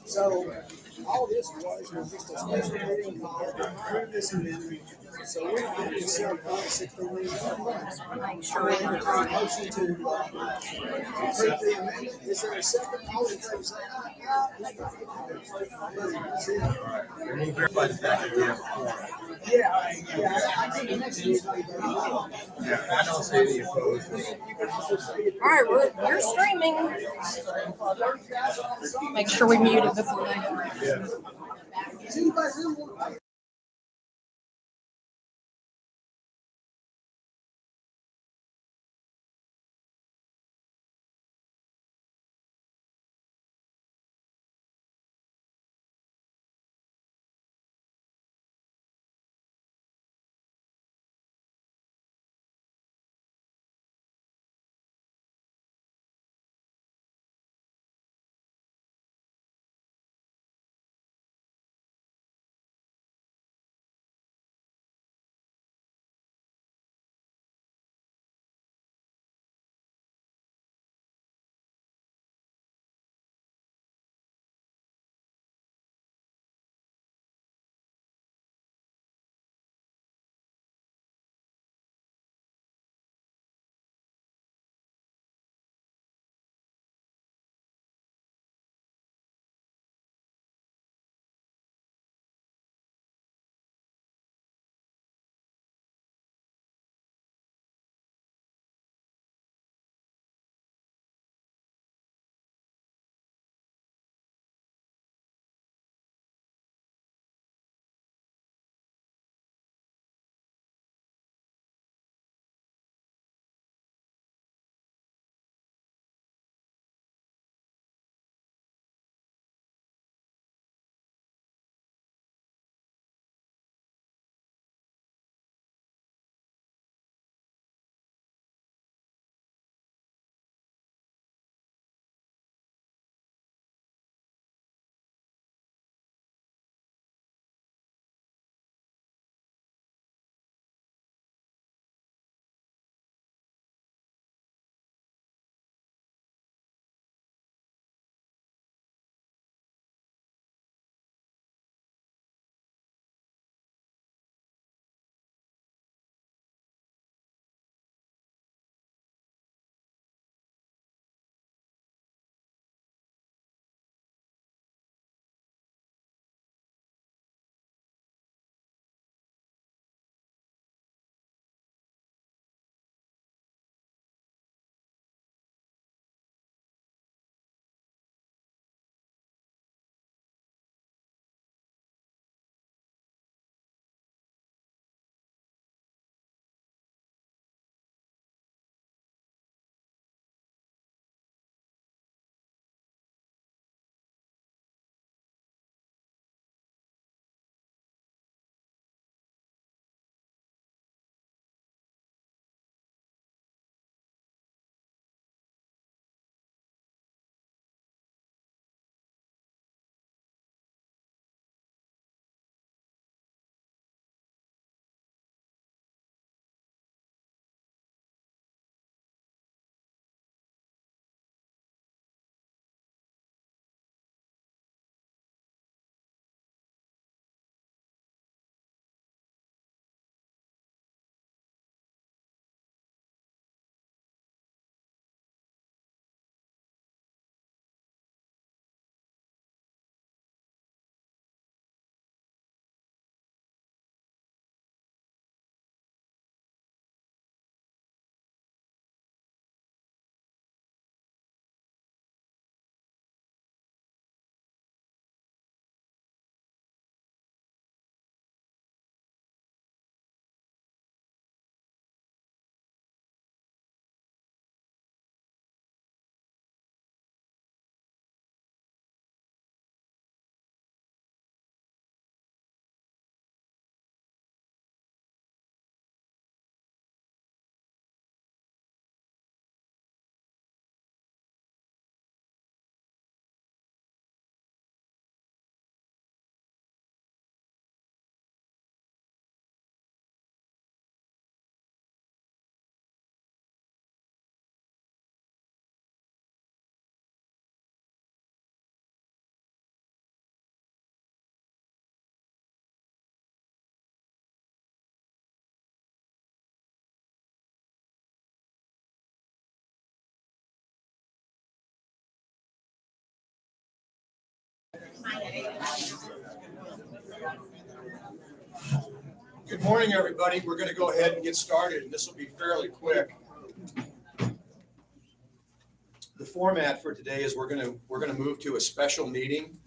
So all this was just a special meeting called to approve this amendment. So we're going to sell $60 million. Make So sure we're we going to motion to approve the amendment. Is there a second? All in favor, say aye. And we'll verify the fact that we have a quorum. Yeah, I think the next meeting. Yeah, I don't see any opposed. All right, we're streaming. Make sure we mute it before they. Yeah. Does anybody really want Good morning, everybody. We're going to go ahead and get started, and this will be fairly quick. The format for today is we're going to move to a special meeting.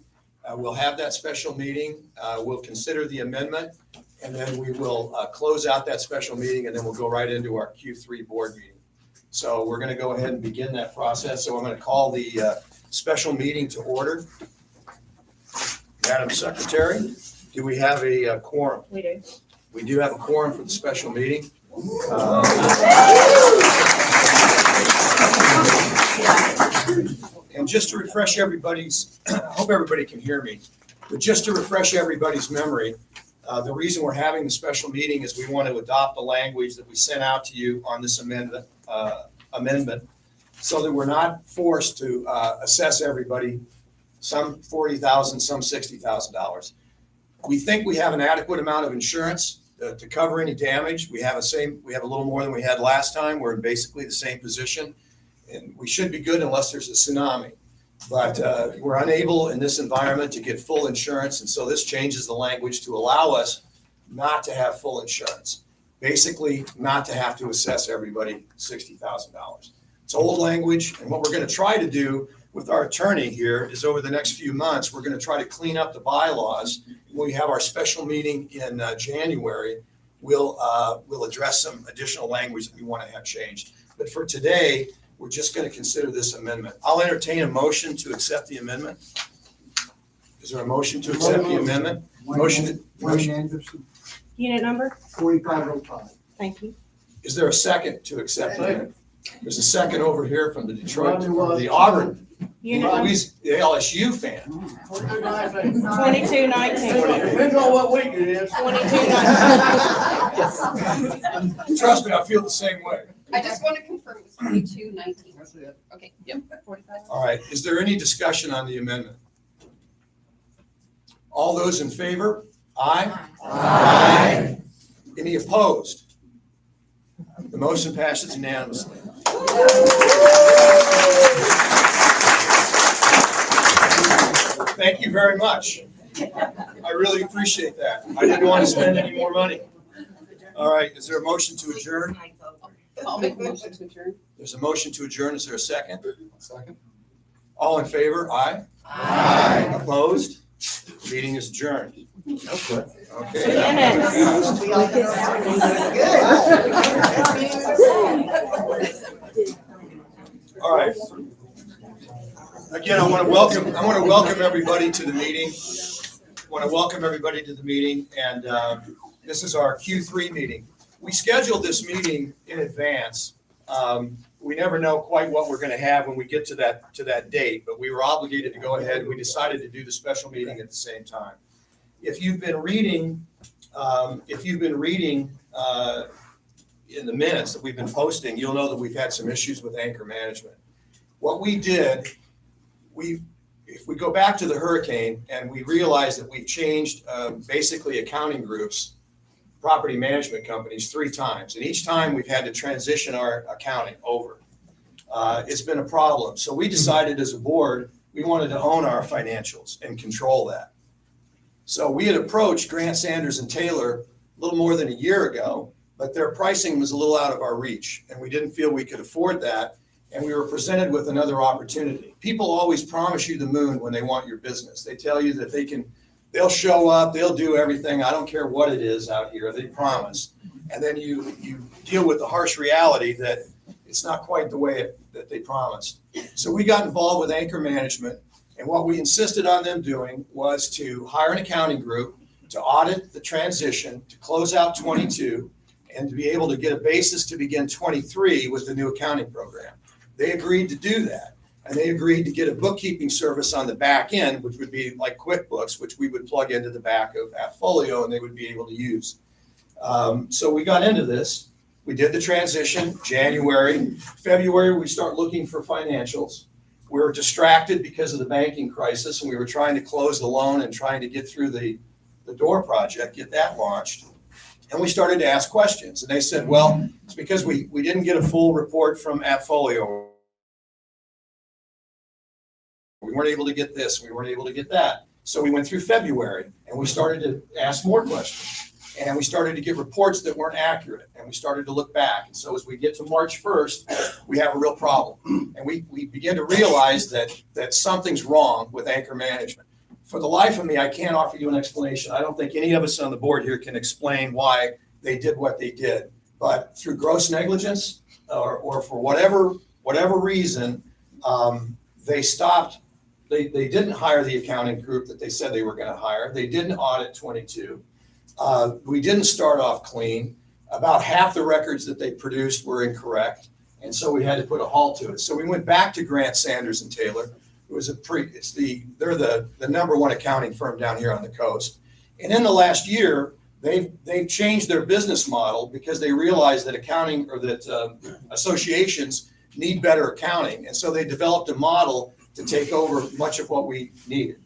We'll have that special meeting. We'll consider the amendment, and then we will close out that special meeting, and then we'll go right into our Q3 board meeting. So we're going to go ahead and begin that process. So I'm going to call the special meeting to order. Madam Secretary, do we have a quorum? We do. We do have a quorum for the special meeting. And just to refresh everybody's, I hope everybody can hear me, but just to refresh everybody's memory, the reason we're having the special meeting is we want to adopt the language that we sent out to you on this amendment, so that we're not forced to assess everybody, some $40,000, some $60,000. We think we have an adequate amount of insurance to cover any damage. We have a little more than we had last time. We're in basically the same position, and we should be good unless there's a tsunami. But we're unable in this environment to get full insurance, and so this changes the language to allow us not to have full insurance. Basically, not to have to assess everybody $60,000. It's old language, and what we're going to try to do with our attorney here is over the next few months, we're going to try to clean up the bylaws. When we have our special meeting in January, we'll address some additional language that we want to have changed. But for today, we're just going to consider this amendment. I'll entertain a motion to accept the amendment. Is there a motion to accept the amendment? Motion. Anderson, Unit number? 4505. Thank you. Is there a second to accept the amendment? There's a second over here from the Detroit, the Auburn, Unit number? the LSU fan. 2219. Depends on what week it is. 2219. Trust me, I feel the same way. I just want to confirm it was 2219. That's it. Okay, yep, 45. All right, is there any discussion on the amendment? All those in favor? Aye? Aye. Any opposed? The motion passes unanimously. Thank you very much. I really appreciate that. I didn't want to spend any more money. All right, is there a motion to adjourn? I'll make a motion to adjourn. There's a motion to adjourn. Is there a second? Second. All in favor? Aye? Aye. Opposed? Meeting is adjourned. Okay. All right. Again, I want to welcome everybody to the meeting. And this is our Q3 meeting. We scheduled this meeting in advance. We never know quite what we're going to have when we get to that date, but we were obligated to go ahead. We decided to do the special meeting at the same time. If you've been reading in the minutes that we've been posting, you'll know that we've had some issues with anchor management. What we did, if we go back to the hurricane and we realize that we've changed basically accounting groups, property management companies 3 times, and each time we've had to transition our accounting over. It's been a problem. So we decided as a board, we wanted to own our financials and control that. So we had approached Grant, Sanders, and Taylor a little more than a year ago, but their pricing was a little out of our reach, and we didn't feel we could afford that, and we were presented with another opportunity. People always promise you the moon when they want your business. They tell you that they'll show up, they'll do everything, I don't care what it is out here, they promise. And then you deal with the harsh reality that it's not quite the way that they promised. So we got involved with anchor management, and what we insisted on them doing was to hire an accounting group to audit the transition, to close out 22, and to be able to get a basis to begin 23 with the new accounting program. They agreed to do that. And they agreed to get a bookkeeping service on the back end, which would be like QuickBooks, which we would plug into the back of AppFolio and they would be able to use. So we got into this. We did the transition, January. February, we start looking for financials. We were distracted because of the banking crisis, and we were trying to close the loan and trying to get through the door project, get that launched. And we started to ask questions. And they said, well, it's because we didn't get a full report from AppFolio. We weren't able to get this, we weren't able to get that. So we went through February and we started to ask more questions. And we started to get reports that weren't accurate, and we started to look back. And so as we get to March 1st, we have a real problem. And we begin to realize that something's wrong with anchor management. For the life of me, I can't offer you an explanation. I don't think any of us on the board here can explain why they did what they did. But through gross negligence or for whatever reason, they stopped. They didn't hire the accounting group that they said they were going to hire. They didn't audit 22. We didn't start off clean. About half the records that they produced were incorrect, and so we had to put a halt to it. So we went back to Grant Sanders and Taylor. It was they're the number one accounting firm down here on the coast. And in the last year, they've changed their business model because they realized that associations need better accounting, and so they developed a model to take over much of what we needed.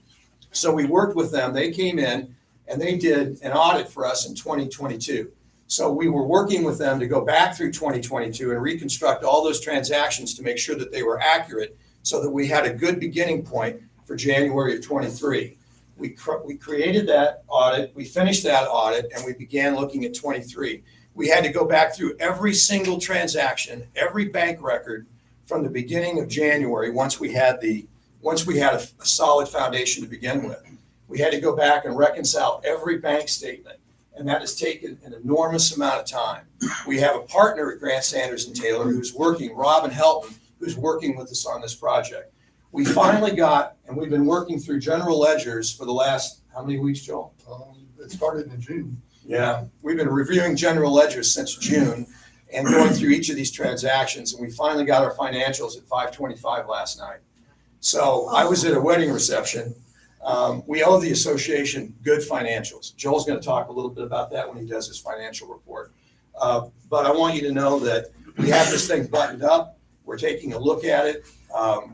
So we worked with them. They came in and they did an audit for us in 2022. So we were working with them to go back through 2022 and reconstruct all those transactions to make sure that they were accurate so that we had a good beginning point for January of 23. We created that audit, we finished that audit, and we began looking at 23. We had to go back through every single transaction, every bank record from the beginning of January once we had a solid foundation to begin with. We had to go back and reconcile every bank statement, and that has taken an enormous amount of time. We have a partner at Grant Sanders and Taylor who's working, Robin Helton, who's working with us on this project. We finally got, and we've been working through general ledgers for the last, how many weeks, Joel? It started in June. Yeah, we've been reviewing general ledgers since June and going through each of these transactions, and we finally got our financials at 5:25 last night. So I was at a wedding reception. We owe the association good financials. Joel's going to talk a little bit about that when he does his financial report. But I want you to know that we have this thing buttoned up. We're taking a look at it.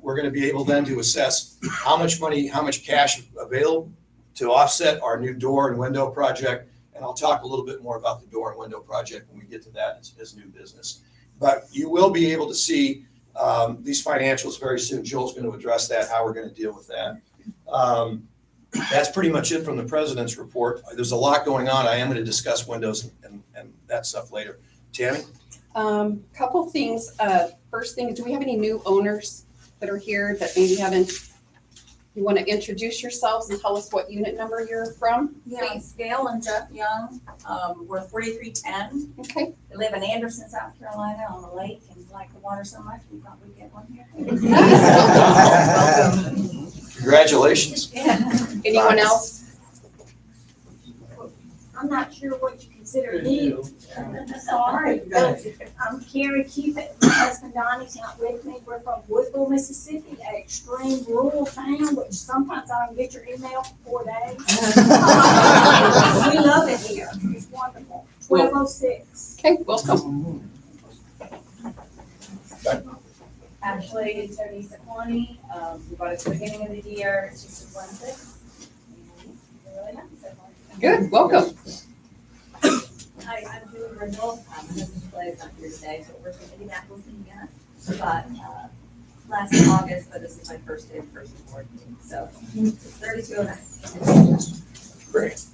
We're going to be able then to assess how much money, how much cash available to offset our new door and window project. And I'll talk a little bit more about the door and window project when we get to that as new business. But you will be able to see these financials very soon. Joel's going to address that, how we're going to deal with that. That's pretty much it from the president's report. There's a lot going on. I am going to discuss windows and that stuff later. Tammy? Couple things. First thing, do we have any new owners that are here that maybe haven't? You want to introduce yourselves and tell us what unit number you're from? Yeah, it's Gail and Jeff Young. We're 4310. Okay. We live in Anderson, South Carolina on the lake and like the water so much, we thought we'd get one here. Congratulations. Anyone else? I'm not sure what you consider new. Sorry. I'm Carrie Cupid. My husband Donnie's not with me. We're from Woodville, Mississippi, an extreme rural town, which sometimes I don't get your email for 4 days. We love it here. It's wonderful. 1206. Okay, welcome. Actually, it's Tony Saquani. We bought it at the beginning of the year. It's just a 1.6. We're really happy so far. Good, welcome. Hi, I'm Julie Brindle. My husband Clay's not here today, so we're from Indianapolis, Indiana. But last August, but this is my first day of first report. So 3209. Great.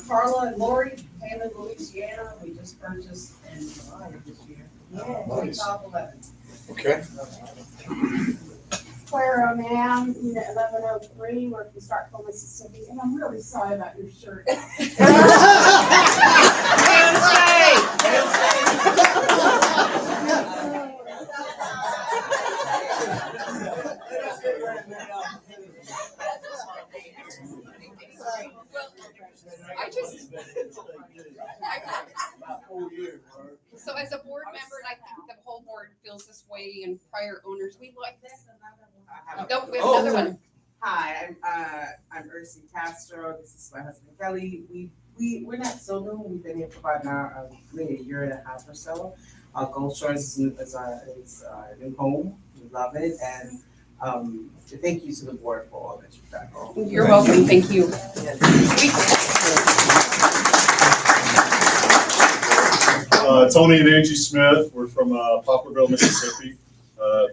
Carla and Lori, Hammond, Louisiana, we just purchased in July of this year. Nice. Top 11. Okay. Claire O'Man, unit 1103, we're from Starkville, Mississippi, and I'm really sorry about your shirt. So as a board member, and I think the whole board feels this way, and prior owners, we like this. Nope, we have another one. Hi, I'm Ursi Castro. This is my husband Kelly. We're not so new. We've been here for about now maybe a year and a half or so. Gold Shores is our new home. We love it, and thank you to the board for all that you've done. You're welcome, thank you. Tony and Angie Smith, we're from Poplarville, Mississippi.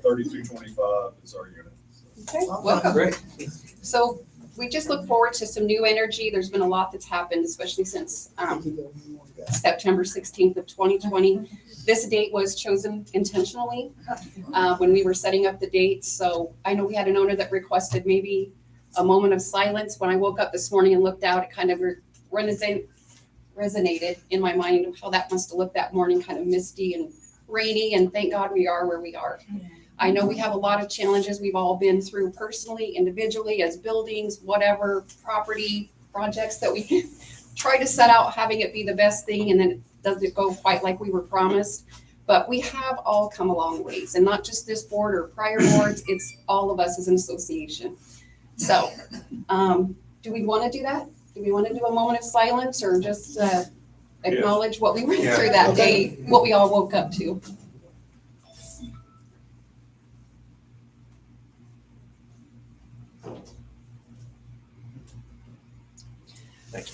3225 is our unit. Okay, welcome. Great. So we just look forward to some new energy. There's been a lot that's happened, especially since September 16th of 2020. This date was chosen intentionally when we were setting up the dates. So I know we had an owner that requested maybe a moment of silence. When I woke up this morning and looked out, it kind of resonated in my mind of how that must have looked that morning, kind of misty and rainy, and thank God we are where we are. I know we have a lot of challenges we've all been through personally, individually, as buildings, whatever, property, projects that we try to set out having it be the best thing, and then it doesn't go quite like we were promised. But we have all come a long ways, and not just this board or prior boards, it's all of us as an association. So, do we want to do that? Do we want to do a moment of silence, or just acknowledge what we went through that day, what we all woke up to?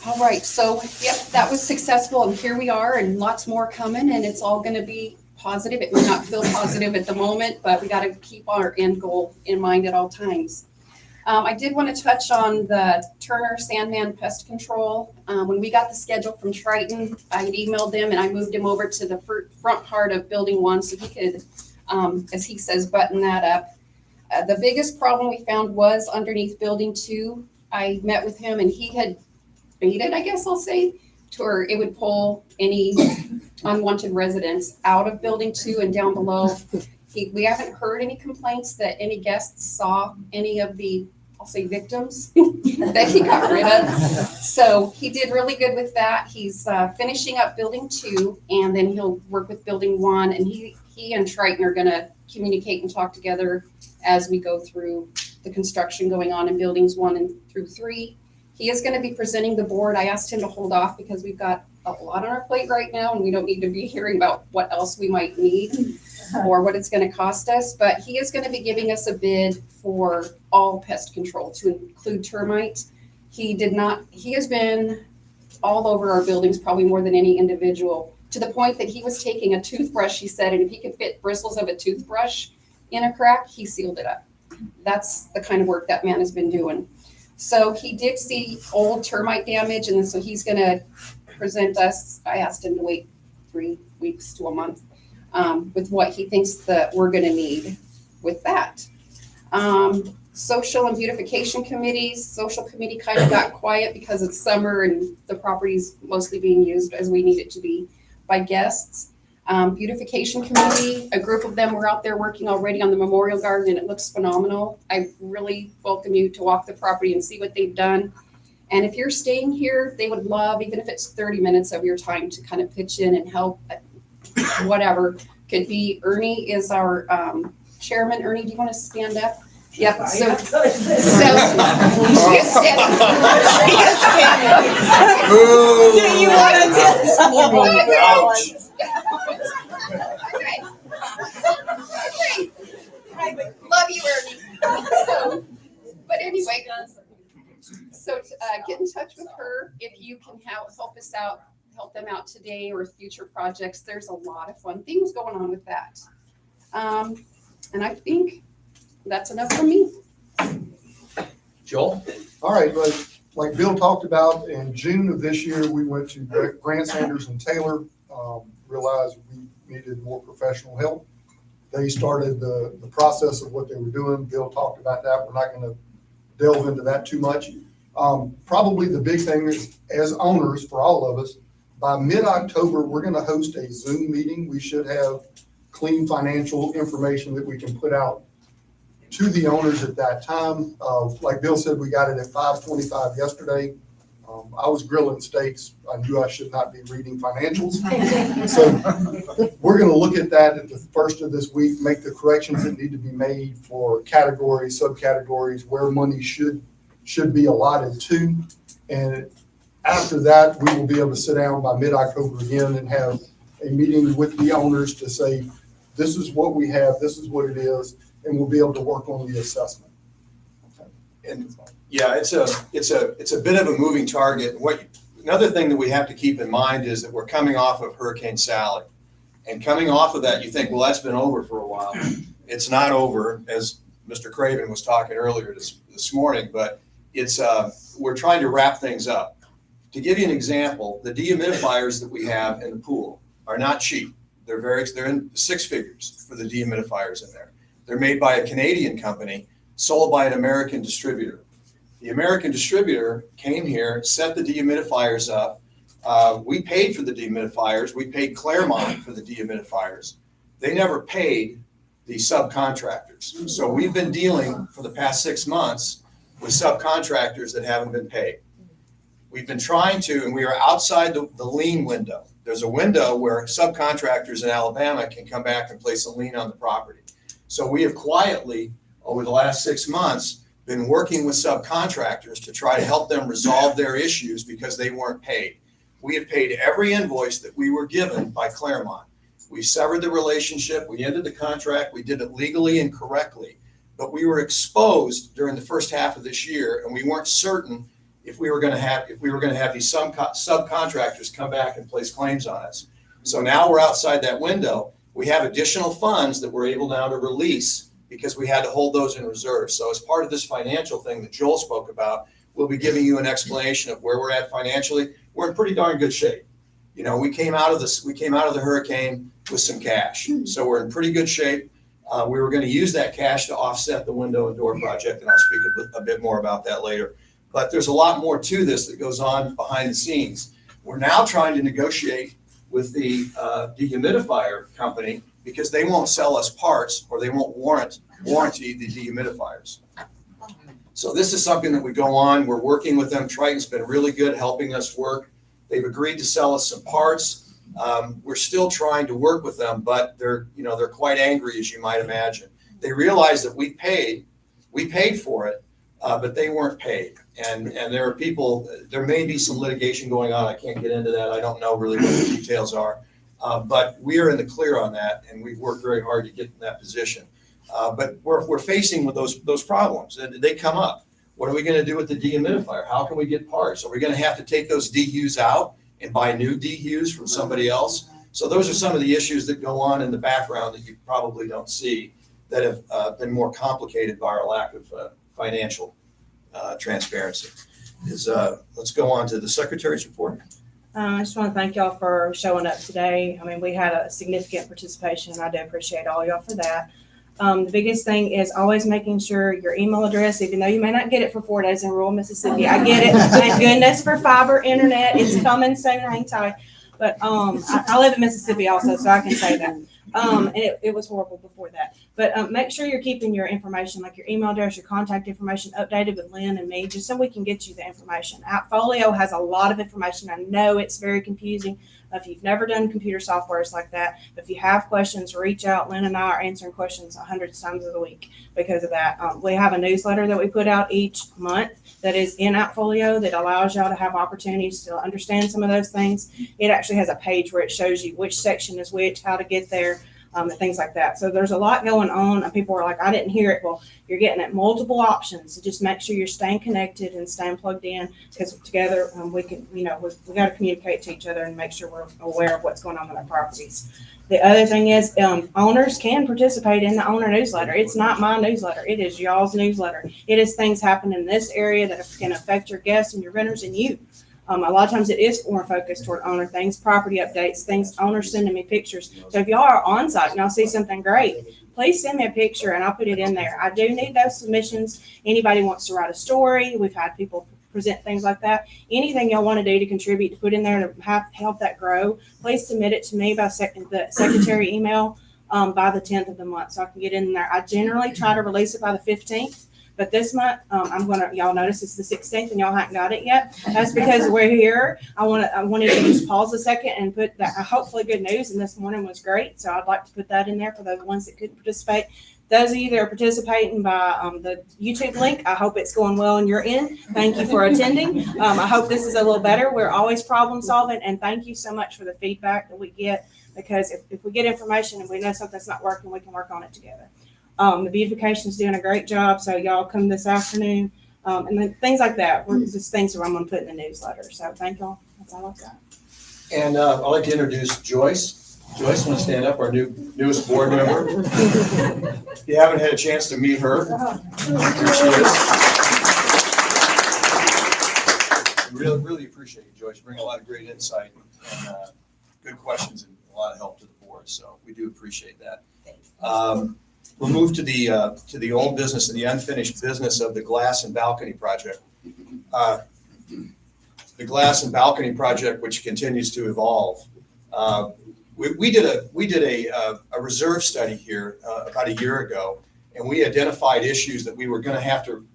All right, so yep, that was successful, and here we are, and lots more coming, and it's all going to be positive. It may not feel positive at the moment, but we got to keep our end goal in mind at all times. I did want to touch on the Turner Sandman Pest Control. When we got the schedule from Triton, I had emailed them and I moved him over to the front part of Building 1 so he could, as he says, button that up. The biggest problem we found was underneath Building 2. I met with him and he had baited, I guess I'll say, to where it would pull any unwanted residents out of Building 2 and down below. We haven't heard any complaints that any guests saw any of the, I'll say, victims that he got rid of. So he did really good with that. He's finishing up Building 2, and then he'll work with Building 1, and he and Triton are going to communicate and talk together as we go through the construction going on in Buildings 1 and through 3. He is going to be presenting the board. I asked him to hold off because we've got a lot on our plate right now, and we don't need to be hearing about what else we might need or what it's going to cost us. But he is going to be giving us a bid for all pest control to include termites. He has been all over our buildings, probably more than any individual, to the point that he was taking a toothbrush, he said, and if he could fit bristles of a toothbrush in a crack, he sealed it up. That's the kind of work that man has been doing. So he did see old termite damage, and so he's going to present us. I asked him to wait 3 weeks to a month with what he thinks that we're going to need with that. Social and beautification committees. Social committee kind of got quiet because it's summer and the property's mostly being used as we need it to be by guests. Beautification committee, a group of them were out there working already on the memorial garden, and it looks phenomenal. I really welcome you to walk the property and see what they've done. And if you're staying here, they would love, even if it's 30 minutes of your time, to kind of pitch in and help. Whatever could be. Ernie is our chairman. Ernie, do you want to stand up? Yep. So he is standing. Do you want to do Ouch. Okay. Love you, Ernie. But anyway, so get in touch with her if you can help us out, help them out today or future projects. There's a lot of fun things going on with that. And I think that's enough for me. Joel? All right, but like Bill talked about, in June of this year, we went to Grant Sanders and Taylor, realized we needed more professional help. They started the process of what they were doing. Bill talked about that. We're not going to delve into that too much. Probably the big thing is, as owners, for all of us, by mid-October, we're going to host a Zoom meeting. We should have clean financial information that we can put out to the owners at that time. Like Bill said, we got it at 5:25 yesterday. I was grilling steaks. I knew I should not be reading financials. So we're going to look at that at the first of this week, make the corrections that need to be made for categories, subcategories, where money should be allotted to. And after that, we will be able to sit down by mid-October again and have a meeting with the owners to say, this is what we have, this is what it is, and we'll be able to work on the assessment. And yeah, it's a bit of a moving target. Another thing that we have to keep in mind is that we're coming off of Hurricane Sally, and coming off of that, you think, well, that's been over for a while. It's not over, as Mr. Craven was talking earlier this morning, but we're trying to wrap things up. To give you an example, the dehumidifiers that we have in the pool are not cheap. They're in six figures for the dehumidifiers in there. They're made by a Canadian company, sold by an American distributor. The American distributor came here, set the dehumidifiers up. We paid for the dehumidifiers. We paid Claremont for the dehumidifiers. They never paid the subcontractors. So we've been dealing for the past 6 months with subcontractors that haven't been paid. We've been trying to, and we are outside the lien window. There's a window where subcontractors in Alabama can come back and place a lien on the property. So we have quietly, over the last 6 months, been working with subcontractors to try to help them resolve their issues because they weren't paid. We have paid every invoice that we were given by Claremont. We severed the relationship, we ended the contract, we did it legally and correctly, but we were exposed during the first half of this year, and we weren't certain if we were going to have these subcontractors come back and place claims on us. So now we're outside that window. We have additional funds that we're able now to release because we had to hold those in reserve. So as part of this financial thing that Joel spoke about, we'll be giving you an explanation of where we're at financially. We're in pretty darn good shape. You know, we came out of the hurricane with some cash. So we're in pretty good shape. We were going to use that cash to offset the window and door project, and I'll speak a bit more about that later. But there's a lot more to this that goes on behind the scenes. We're now trying to negotiate with the dehumidifier company because they won't sell us parts or they won't warranty the dehumidifiers. So this is something that we go on. We're working with them. Triton's been really good helping us work. They've agreed to sell us some parts. We're still trying to work with them, but they're quite angry, as you might imagine. They realize that we paid for it, but they weren't paid. And there are people, there may be some litigation going on. I can't get into that. I don't know really what the details are. But we are in the clear on that, and we've worked very hard to get in that position. But we're facing with those problems, and they come up. What are we going to do with the dehumidifier? How can we get parts? Are we going to have to take those DUs out and buy new DUs from somebody else? So those are some of the issues that go on in the background that you probably don't see that have been more complicated by our lack of financial transparency. Let's go on to the Secretary's report. I just want to thank y'all for showing up today. I mean, we had a significant participation, and I do appreciate all y'all for that. The biggest thing is always making sure your email address, even though you may not get it for 4 days in rural Mississippi, I get it. Thank goodness for fiber internet. It's coming soon, hang tight. But I live in Mississippi also, so I can say that. And it was horrible before that. But make sure you're keeping your information, like your email address, your contact information, updated with Lynn and me, just so we can get you the information. Appfolio has a lot of information. I know it's very confusing if you've never done computer softwares like that. But if you have questions, reach out. Lynn and I are answering questions 100 times a week because of that. We have a newsletter that we put out each month that is in Appfolio that allows y'all to have opportunities to understand some of those things. It actually has a page where it shows you which section is which, how to get there, and things like that. So there's a lot going on, and people are like, I didn't hear it. Well, you're getting at multiple options. So just make sure you're staying connected and staying plugged in, because together we can, we got to communicate to each other and make sure we're aware of what's going on with our properties. The other thing is owners can participate in the owner newsletter. It's not my newsletter. It is y'all's newsletter. It is things happening in this area that can affect your guests and your renters and you. A lot of times it is more focused toward owner things, property updates, things, owners sending me pictures. So if y'all are on site and y'all see something great, please send me a picture and I'll put it in there. I do need those submissions. Anybody wants to write a story, we've had people present things like that. Anything y'all want to do to contribute, to put in there to help that grow, please submit it to me by the secretary email by the 10th of the month so I can get in there. I generally try to release it by the 15th. But this month, y'all notice it's the 16th and y'all haven't got it yet. That's because we're here. I wanted to just pause a second and put that, hopefully good news. And this morning was great. So I'd like to put that in there for those ones that couldn't participate. Those of you that are participating by the YouTube link, I hope it's going well and you're in. Thank you for attending. I hope this is a little better. We're always problem solving. And thank you so much for the feedback that we get, because if we get information and we know something's not working, we can work on it together. The beautification is doing a great job, so y'all come this afternoon, and then things like that. We're just things that I'm going to put in the newsletter. So thank y'all. That's all I've got. And I'd like to introduce Joyce. Joyce, want to stand up, our newest board member. If you haven't had a chance to meet her, here she is. really appreciate you, Joyce. You bring a lot of great insight and good questions and a lot of help to the board. So we do appreciate that. We'll move to the old business and the unfinished business of the glass and balcony project. The glass and balcony project, which continues to evolve. We did a reserve study here about a year ago, and we identified issues that we were going to have to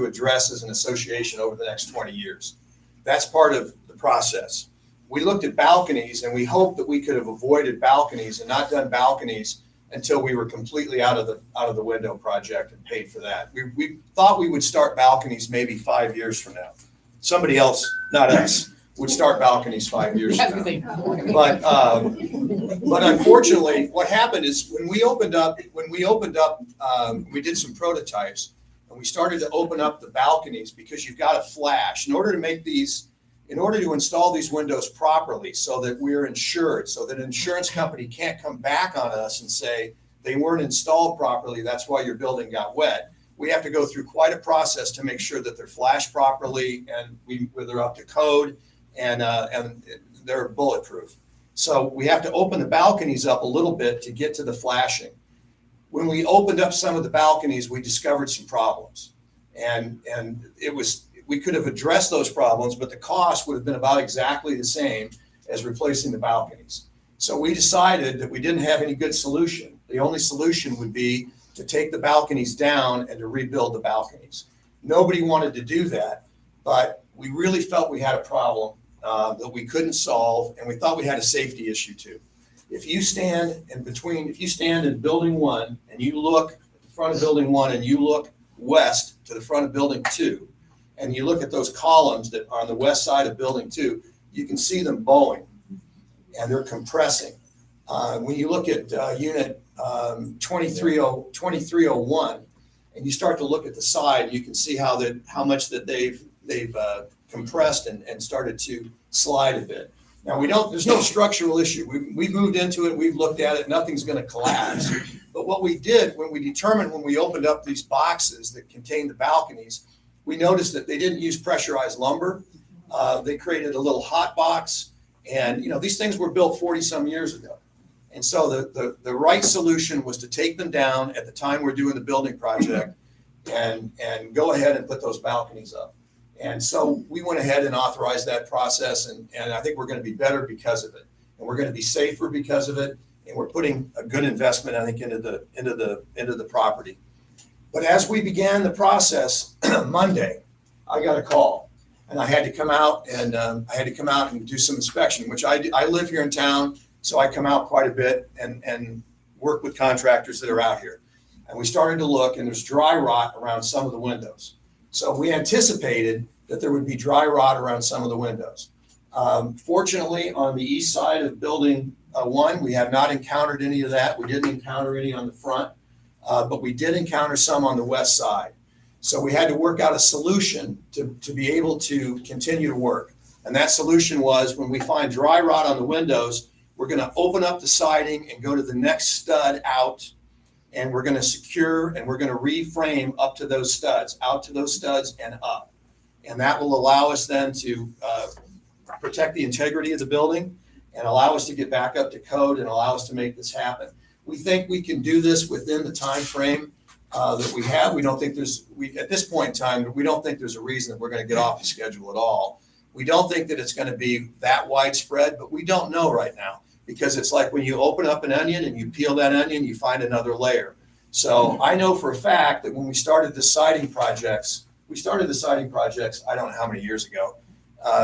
address as an association over the next 20 years. That's part of the process. We looked at balconies, and we hoped that we could have avoided balconies and not done balconies until we were completely out of the window project and paid for that. We thought we would start balconies maybe 5 years from now. Somebody else, not us, would start balconies 5 years from now. But unfortunately, what happened is when we opened up, we did some prototypes, and we started to open up the balconies because you've got to flash in order to install these windows properly, so that we're insured, so that an insurance company can't come back on us and say they weren't installed properly, that's why your building got wet. We have to go through quite a process to make sure that they're flashed properly and they're up to code and they're bulletproof. So we have to open the balconies up a little bit to get to the flashing. When we opened up some of the balconies, we discovered some problems, and we could have addressed those problems, but the cost would have been about exactly the same as replacing the balconies. So we decided that we didn't have any good solution. The only solution would be to take the balconies down and to rebuild the balconies. Nobody wanted to do that, but we really felt we had a problem that we couldn't solve, and we thought we had a safety issue too. If you stand in building 1 and you look at the front of building 1 and you look west to the front of building 2, and you look at those columns that are on the west side of building 2, you can see them bowing and they're compressing. When you look at unit 2301 and you start to look at the side, you can see how much that they've compressed and started to slide a bit. Now there's no structural issue. We've moved into it, we've looked at it, nothing's going to collapse. But what we did when we opened up these boxes that contain the balconies, we noticed that they didn't use pressurized lumber. They created a little hot box, and these things were built 40 some years ago. And so the right solution was to take them down at the time we're doing the building project and go ahead and put those balconies up. And so we went ahead and authorized that process, and I think we're going to be better because of it, and we're going to be safer because of it, and we're putting a good investment, I think, into the property. But as we began the process Monday, I got a call, and I had to come out and do some inspection, which I live here in town, so I come out quite a bit and work with contractors that are out here. And we started to look, and there's dry rot around some of the windows. So we anticipated that there would be dry rot around some of the windows. Fortunately, on the east side of building 1, we have not encountered any of that. We didn't encounter any on the front, but we did encounter some on the west side. So we had to work out a solution to be able to continue to work. And that solution was, when we find dry rot on the windows, we're going to open up the siding and go to the next stud out, and we're going to secure and we're going to reframe up to those studs, out to those studs and up. And that will allow us then to protect the integrity of the building and allow us to get back up to code and allow us to make this happen. We think we can do this within the time frame that we have. We don't think at this point in time, we don't think there's a reason that we're going to get off the schedule at all. We don't think that it's going to be that widespread, but we don't know right now, because it's like when you open up an onion and you peel that onion, you find another layer. So I know for a fact that when we started the siding projects, I don't know how many years ago,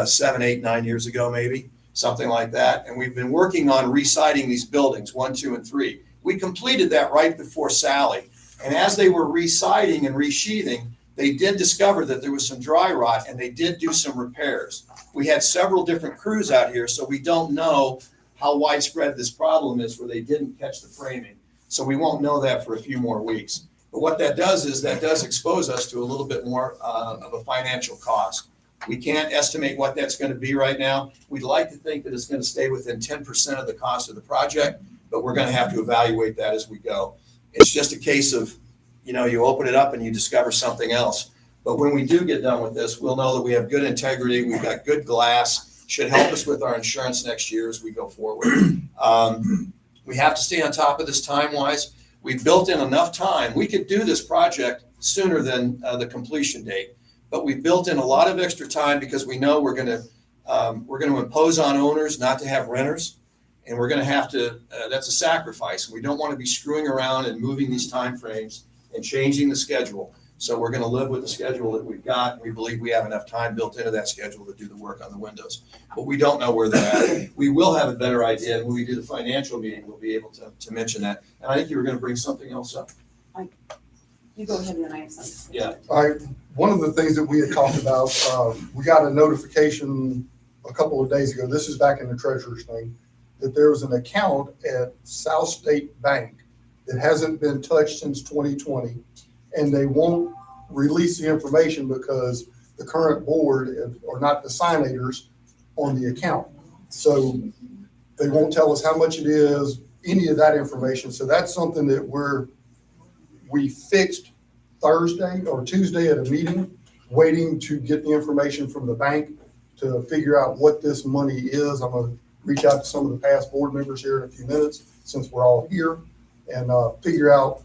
7, 8, 9 years ago, maybe, something like that. And we've been working on re-siding these buildings, 1, 2, and 3. We completed that right before Sally. And as they were re-siding and re-sheathing, they did discover that there was some dry rot, and they did do some repairs. We had several different crews out here, so we don't know how widespread this problem is where they didn't catch the framing. So we won't know that for a few more weeks. But what that does is that does expose us to a little bit more of a financial cost. We can't estimate what that's going to be right now. We'd like to think that it's going to stay within 10% of the cost of the project, but we're going to have to evaluate that as we go. It's just a case of, you open it up and you discover something else. But when we do get done with this, we'll know that we have good integrity, we've got good glass, should help us with our insurance next year as we go forward. We have to stay on top of this time-wise. We've built in enough time. We could do this project sooner than the completion date, but we've built in a lot of extra time because we know we're gonna impose on owners not to have renters, and we're gonna have to, that's a sacrifice. We don't wanna be screwing around and moving these timeframes and changing the schedule. So we're gonna live with the schedule that we've got. We believe we have enough time built into that schedule to do the work on the windows. But we don't know where they're at. We will have a better idea. When we do the financial meeting, we'll be able to mention that. And I think you were gonna bring something else up. You go ahead and then I have something. Yeah. One of the things that we had talked about, we got a notification a couple of days ago, this is back in the treasurer's thing, that there was an account at South State Bank that hasn't been touched since 2020, and they won't release the information because the current board are not the signators on the account. So they won't tell us how much it is, any of that information. So that's something that we fixed Thursday or Tuesday at a meeting, waiting to get the information from the bank to figure out what this money is. I'm gonna reach out to some of the past board members here in a few minutes, since we're all here, and figure out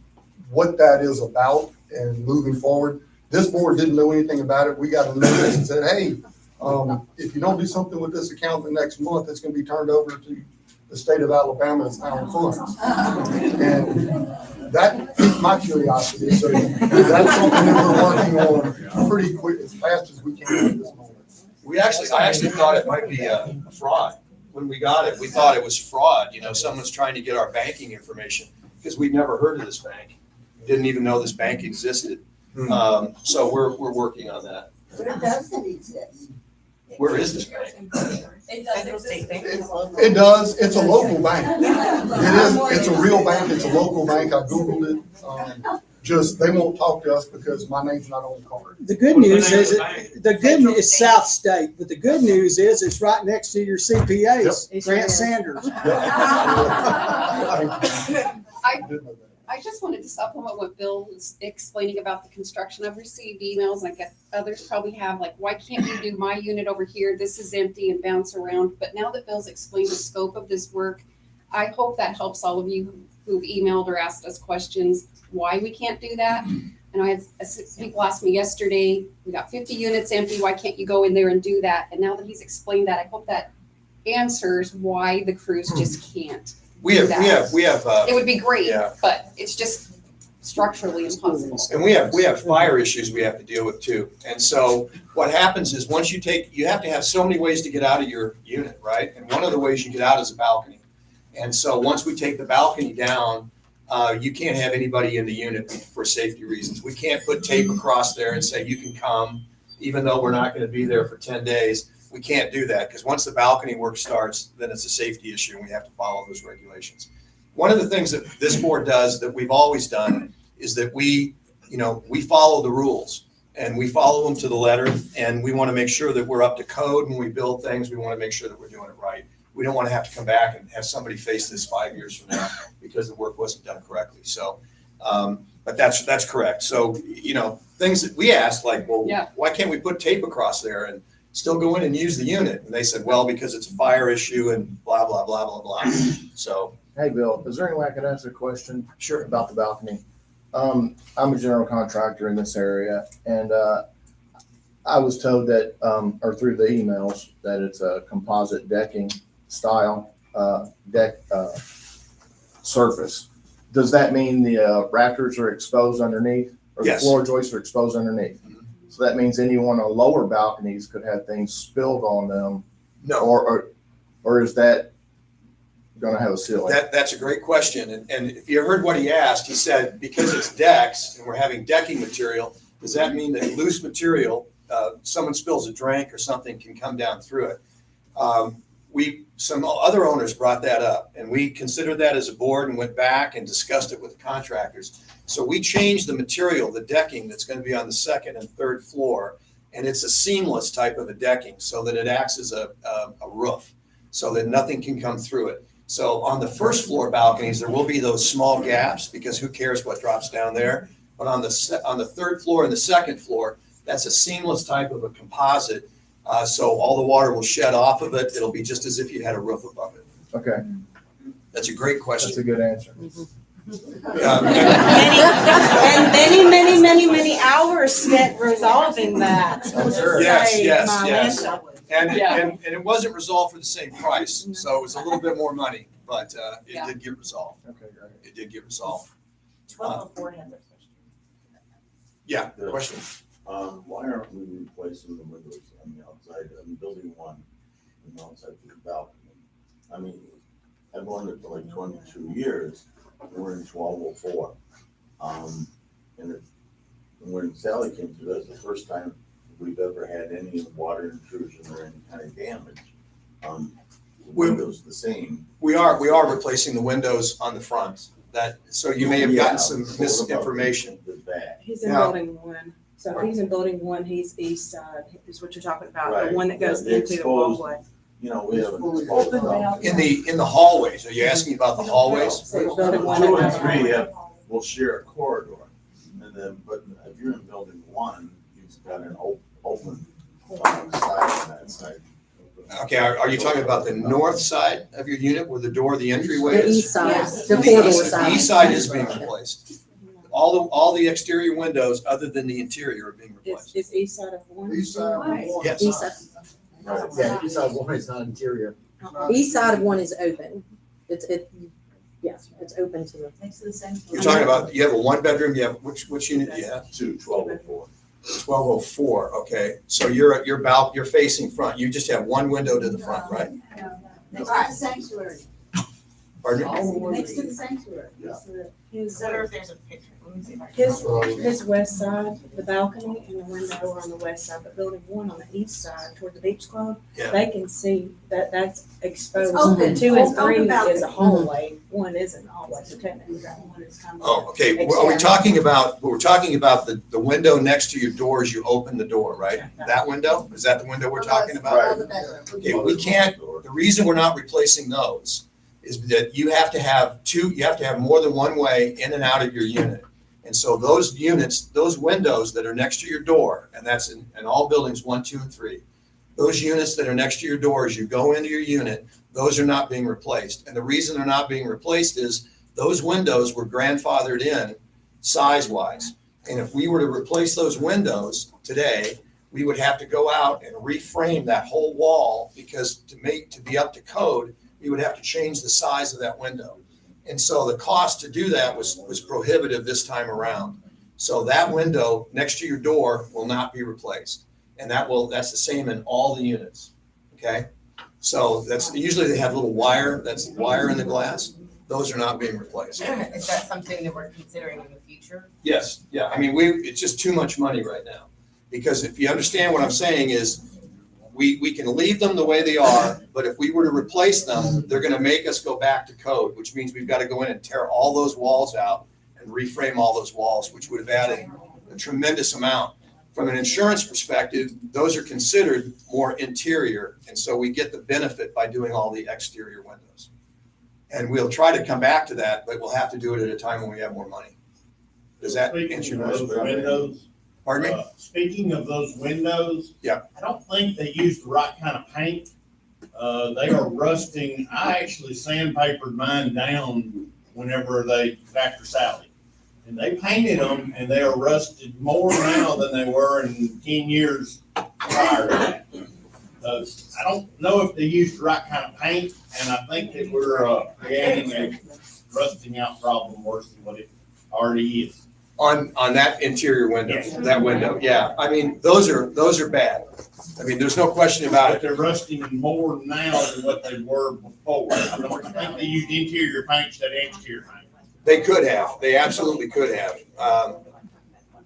what that is about and moving forward. This board didn't know anything about it. We got a notice and said, hey, if you don't do something with this account the next month, it's gonna be turned over to the state of Alabama as town funds. And that piqued my curiosity. So that's something that we're working on pretty quick, as fast as we can at this moment. I actually thought it might be a fraud. When we got it, we thought it was fraud. You know, someone's trying to get our banking information because we'd never heard of this bank. Didn't even know this bank existed. So we're working on that. Where does it exist? Where is this bank? It does exist. It does. It's a local bank. It is. It's a real bank. It's a local bank. I Googled it. Just, they won't talk to us because my name's not on the card. The good news is, the good news is South State, but the good news is it's right next to your CPAs, Grant Sanders. I just wanted to supplement what Bill was explaining about the construction. I've received emails, and I guess others probably have, like, why can't you do my unit over here? This is empty, and bounce around. But now that Bill's explained the scope of this work, I hope that helps all of you who've emailed or asked us questions why we can't do that. And I had people ask me yesterday, we got 50 units empty, why can't you go in there and do that? And now that he's explained that, I hope that answers why the crews just can't. We have. It would be great, yeah. but it's just structurally impossible. And we have fire issues we have to deal with too. And so what happens is once you have to have so many ways to get out of your unit, right? And one of the ways you get out is a balcony. And so once we take the balcony down, you can't have anybody in the unit for safety reasons. We can't put tape across there and say, you can come, even though we're not going to be there for 10 days. We can't do that because once the balcony work starts, then it's a safety issue and we have to follow those regulations. One of the things that this board does that we've always done is that we follow the rules and we follow them to the letter, and we want to make sure that we're up to code when we build things. We want to make sure that we're doing it right. We don't want to have to come back and have somebody face this 5 years from now because the work wasn't done correctly. So, but that's correct. So, things that we asked, like, well, why can't we put tape across there and still go in and use the unit? And they said, well, because it's a fire issue and blah, blah, blah, blah, blah. So. Hey, Bill, is there any way I could ask a question? Sure. About the balcony? I'm a general contractor in this area, and I was told that, or through the emails, that it's a composite decking style deck surface. Does that mean the rafters are exposed underneath, or the floor joists are exposed underneath? Mm-hmm. So that means anyone on lower balconies could have things spilled on them. No. Or is that going to have a ceiling? That's a great question. And if you heard what he asked, he said, because it's decks and we're having decking material, does that mean that loose material, someone spills a drink or something, can come down through it? Some other owners brought that up, and we considered that as a board and went back and discussed it with the contractors. So we changed the material, the decking that's going to be on the second and third floor, and it's a seamless type of a decking so that it acts as a roof so that nothing can come through it. So on the first floor balconies, there will be those small gaps because who cares what drops down there. But on the third floor and the second floor, That's a seamless type of a composite. So all the water will shed off of it. It'll be just as if you had a roof above it. Okay, That's a great that's a question. good answer. Many hours spent resolving that. I'm sure. Yes, Save yes, my yes. landfill. And it wasn't resolved for the same price, so it was a little bit more money, but it Yeah. did get resolved. Okay, great. It did get resolved. 1204 has a question. Yeah, question? Why aren't we replacing the windows on the outside, building one, on the outside for the balcony? I mean, I've owned it for like 22 years, and we're in 1204. And when Sally came through, that's the first time we've ever had any water intrusion or any kind of damage. The windows the same. We are replacing the windows on the front. So you may have gotten some misinformation. The back. He's in Now- building one. So if he's in building one, he's east side, is what you're talking about, the Right. one that goes The into the exposed- hallway. You know, we haven't exposed them. In the hallways, are you asking about the hallways? So you're building one. Two that and goes- three will share a corridor. And then, but if you're in building one, you've got an open side on that side. Okay, are you talking about the north side of your unit where the entryway The is? east side, Yes. the The corridor east- side. The east side is being replaced. All the exterior windows, other than the interior, are being replaced. Is east side of one? East side. Yes. East side, Yeah, east side one is not interior. east side of one is open. Yes, it's open to the. Next to the same. You're talking about, you have a one bedroom, you have, which unit do you have? 1204. 1204, okay. So you're facing front. You just have one window to the front, right? Next to the sanctuary. Pardon me? Next to the sanctuary. His, if there's a picture. Let me see if I can. his west side, the balcony and the window are on the west side, but building one on the east side toward the beach club, Yeah. they can see that's exposed. It's open. Two and Open three balcony. is a hallway, one isn't a hallway, so technically that one is kind of. Oh, okay. Are we talking about, we're talking about the window next to your door as you open the door, right? That window? Is that the window we're talking about? Right. The bedroom. Okay, we can't, the reason we're not replacing those is that you have to have more than one way in and out of your unit. And so those units, those windows that are next to your door, and that's in all buildings 1, 2, and 3, those units that are next to your door as you go into your unit, those are not being replaced. And the reason they're not being replaced is those windows were grandfathered in size-wise. And if we were to replace those windows today, we would have to go out and reframe that whole wall because to be up to code, we would have to change the size of that window. And so the cost to do that was prohibitive this time around. So that window next to your door will not be replaced. And that's the same in all the units, okay? So usually they have little wire, that's wire in the glass. Those are not being replaced. Is that something that we're considering in the future? Yes, yeah, I mean, it's just too much money right now. Because if you understand what I'm saying is, we can leave them the way they are, but if we were to replace them, they're gonna make us go back to code, which means we've gotta go in and tear all those walls out and reframe all those walls, which would have added a tremendous amount. From an insurance perspective, those are considered more interior, and so we get the benefit by doing all the exterior windows. And we'll try to come back to that, but we'll have to do it at a time when we have more money. Does that answer your question? Windows. Pardon me? Speaking of those windows. Yeah. I don't think they used the right kind of paint. They are rusting. I actually sandpapered mine down after Sally. And they painted them and they are rusted more now than they were in 10 years prior to that. I don't know if they used the right kind of paint, and I think that we're creating a rusting out problem worse than what it already is. On that interior window, Yes. that window, yeah. I mean, those are bad. I mean, there's no question about But it. they're rusting more now than what they were before. I don't think they used interior paint instead of exterior paint. They could have. They absolutely could have.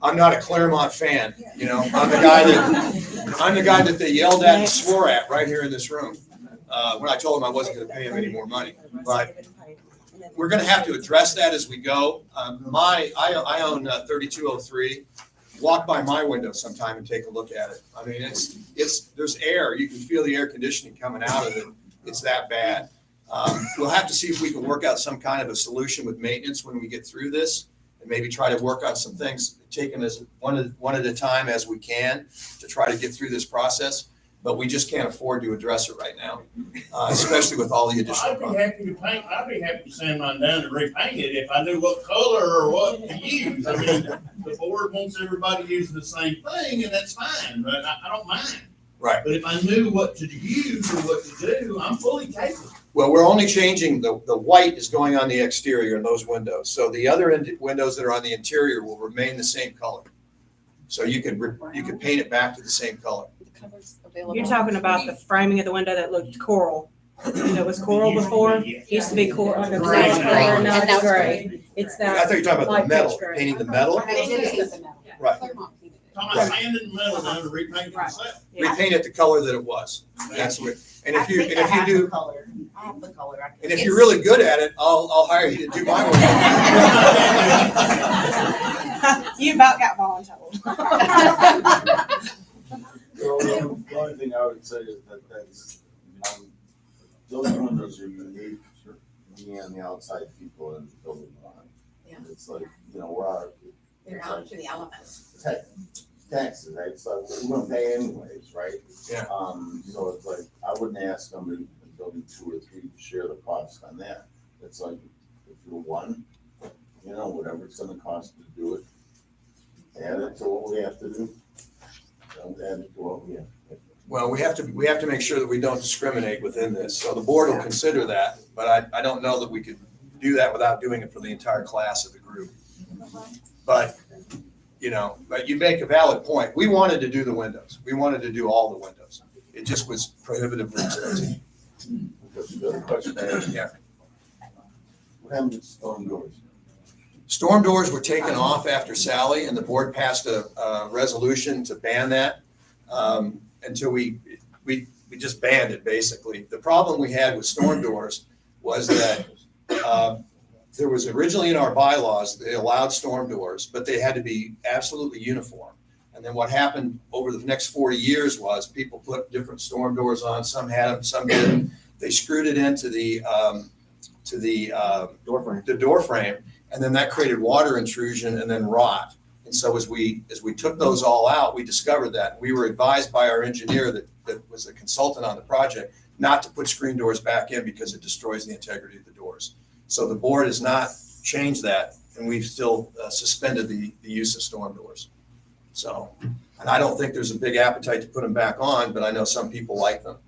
I'm not a Claremont fan, you know. I'm the guy that they yelled at and swore at right here in this room when I told them I wasn't going to pay them any more money. But we're going to have to address that as we go. I own 3203. Walk by my window sometime and take a look at it. I mean, there's air. You can feel the air conditioning coming out of it. It's that bad. We'll have to see if we can work out some kind of a solution with maintenance when we get through this and maybe try to work on some things, taking as one at a time as we can to try to get through this process. But we just can't afford to address it right now, especially with all the additional I'd be costs. happy to paint, I'd be happy to sand mine down and repaint it if I knew what color or what to use. I mean, the board wants everybody using the same thing, and that's fine, but I don't mind. Right. But if I knew what to use or what to do, I'm fully capable. Well, we're only changing, the white is going on the exterior in those windows. So the other windows that are on the interior will remain the same color. So you could paint it back to the same color. The colors available. You're talking about the framing of the window that looked coral. That was coral before, used to be coral, like a Gray. gray color, now And now it's it's gray. It's I that. thought you were talking about light the metal, pitch gray. painting the metal. Right. Talking about sanding the metal down and repainting myself. Yeah. Repaint it the color that it was. That's what, and if you do, color. I have the color. and if you're really good at it, I'll hire you to do my work. You about got voluntold. The only thing I would say is that's, those windows are unique, being on the outside people in building one. Yeah. It's like, we're They're out to the elements. taxes, right? So we're gonna pay anyways, right? Yeah. So it's like, I wouldn't ask them in building 2 or 3 to share the cost on that. It's like, if you're one, whatever it's gonna cost to do it, add it to what we have to do. Don't add it to what we have. Well, we have to make sure that we don't discriminate within this. So the board will consider that, but I don't know that we could do that without doing it for the entire class of the group. But, but you make a valid point. We wanted to do the windows. We wanted to do all the windows. It just was prohibitively expensive. The other question I have, Yeah. what happened to storm doors? Storm doors were taken off after Sally, and the board passed a resolution to ban that. Until we just banned it, basically. The problem we had with storm doors was that there was originally in our bylaws, they allowed storm doors, but they had to be absolutely uniform. And then what happened over the next 40 years was people put different storm doors on, some had them, some didn't. They screwed it into the door frame, and then that created water intrusion and then rot. And so as we took those all out, we discovered that. We were advised by our engineer that was a consultant on the project not to put screen doors back in because it destroys the integrity of the doors. So the board has not changed that, and we've still suspended the use of storm doors. So, and I don't think there's a big appetite to put them back on, but I know some people like them.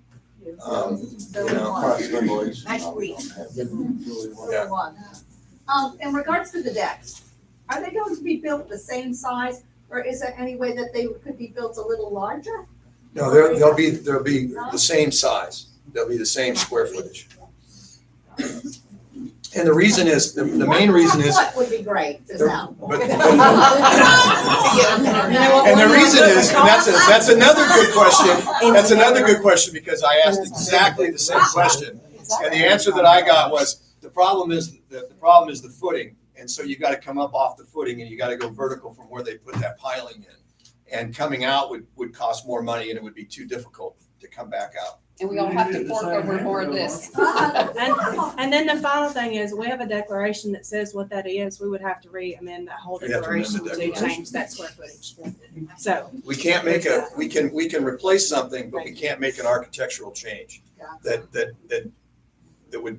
Cross ventilation. Next week. Yeah. In regards to the decks, are they going to be built the same size, or is there any way that they could be built a little larger? No, they'll be the same size. They'll be the same square footage. And the reason is, the main reason is. What would be great to sell? And the reason is, and that's another good question. That's another good question, because I asked exactly the same question. And the answer that I got was, the problem is the footing. And so you gotta come up off the footing, and you gotta go vertical from where they put that piling in. And coming out would cost more money, and it would be too difficult to come back out. And we all have to fork over more of this. And then the final thing is, we have a declaration that says what that is. We would have to re-amend that whole We have to amend the declaration to declaration. change that square footage. So, We can't make we can replace something, but we can't make an architectural change that would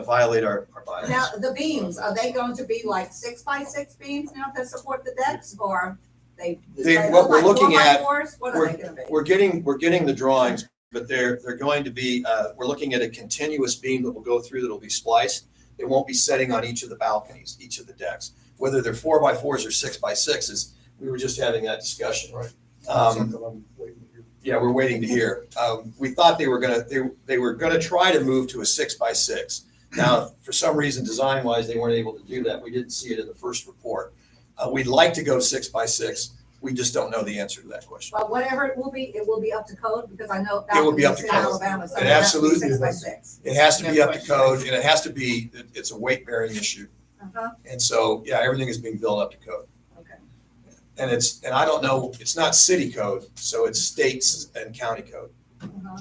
violate our bylaws. Now, the beams, are they going to be like 6x6 beams now to support the decks, or What we're looking at, 4x4s? What are they gonna be? we're getting the drawings, but they're going to be, we're looking at a continuous beam that will go through, that'll be spliced. It won't be setting on each of the balconies, each of the decks. Whether they're 4x4s or 6x6s, we were just having that discussion. Right. Yeah, we're waiting to hear. We thought they were gonna try to move to a 6x6. Now, for some reason, design-wise, they weren't able to do that. We didn't see it in the first report. We'd like to go 6x6. We just don't know the answer to that question. Well, whatever it will be up to code, because I know It will be up to balconies in code. Alabama, so It they have to be absolutely 6x6. It has to be up to code, and it has to be, it's a weight-bearing issue. Uh-huh. And so, yeah, everything is being built up to code. Okay. And I don't know, it's not city code, so it's states and county code. Uh-huh.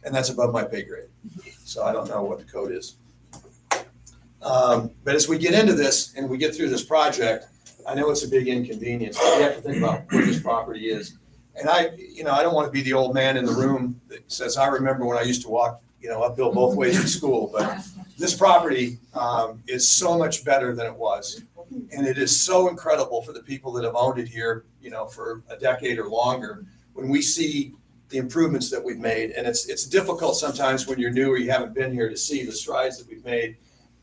And that's above my pay grade. So I don't know what the code is. But as we get into this and we get through this project, I know it's a big inconvenience, but we have to think about where this property is. And I don't want to be the old man in the room that says, I remember when I used to walk, uphill both ways to school, but this property is so much better than it was. And it is so incredible for the people that have owned it here, for a decade or longer, when we see the improvements that we've made. And it's difficult sometimes when you're new or you haven't been here to see the strides that we've made.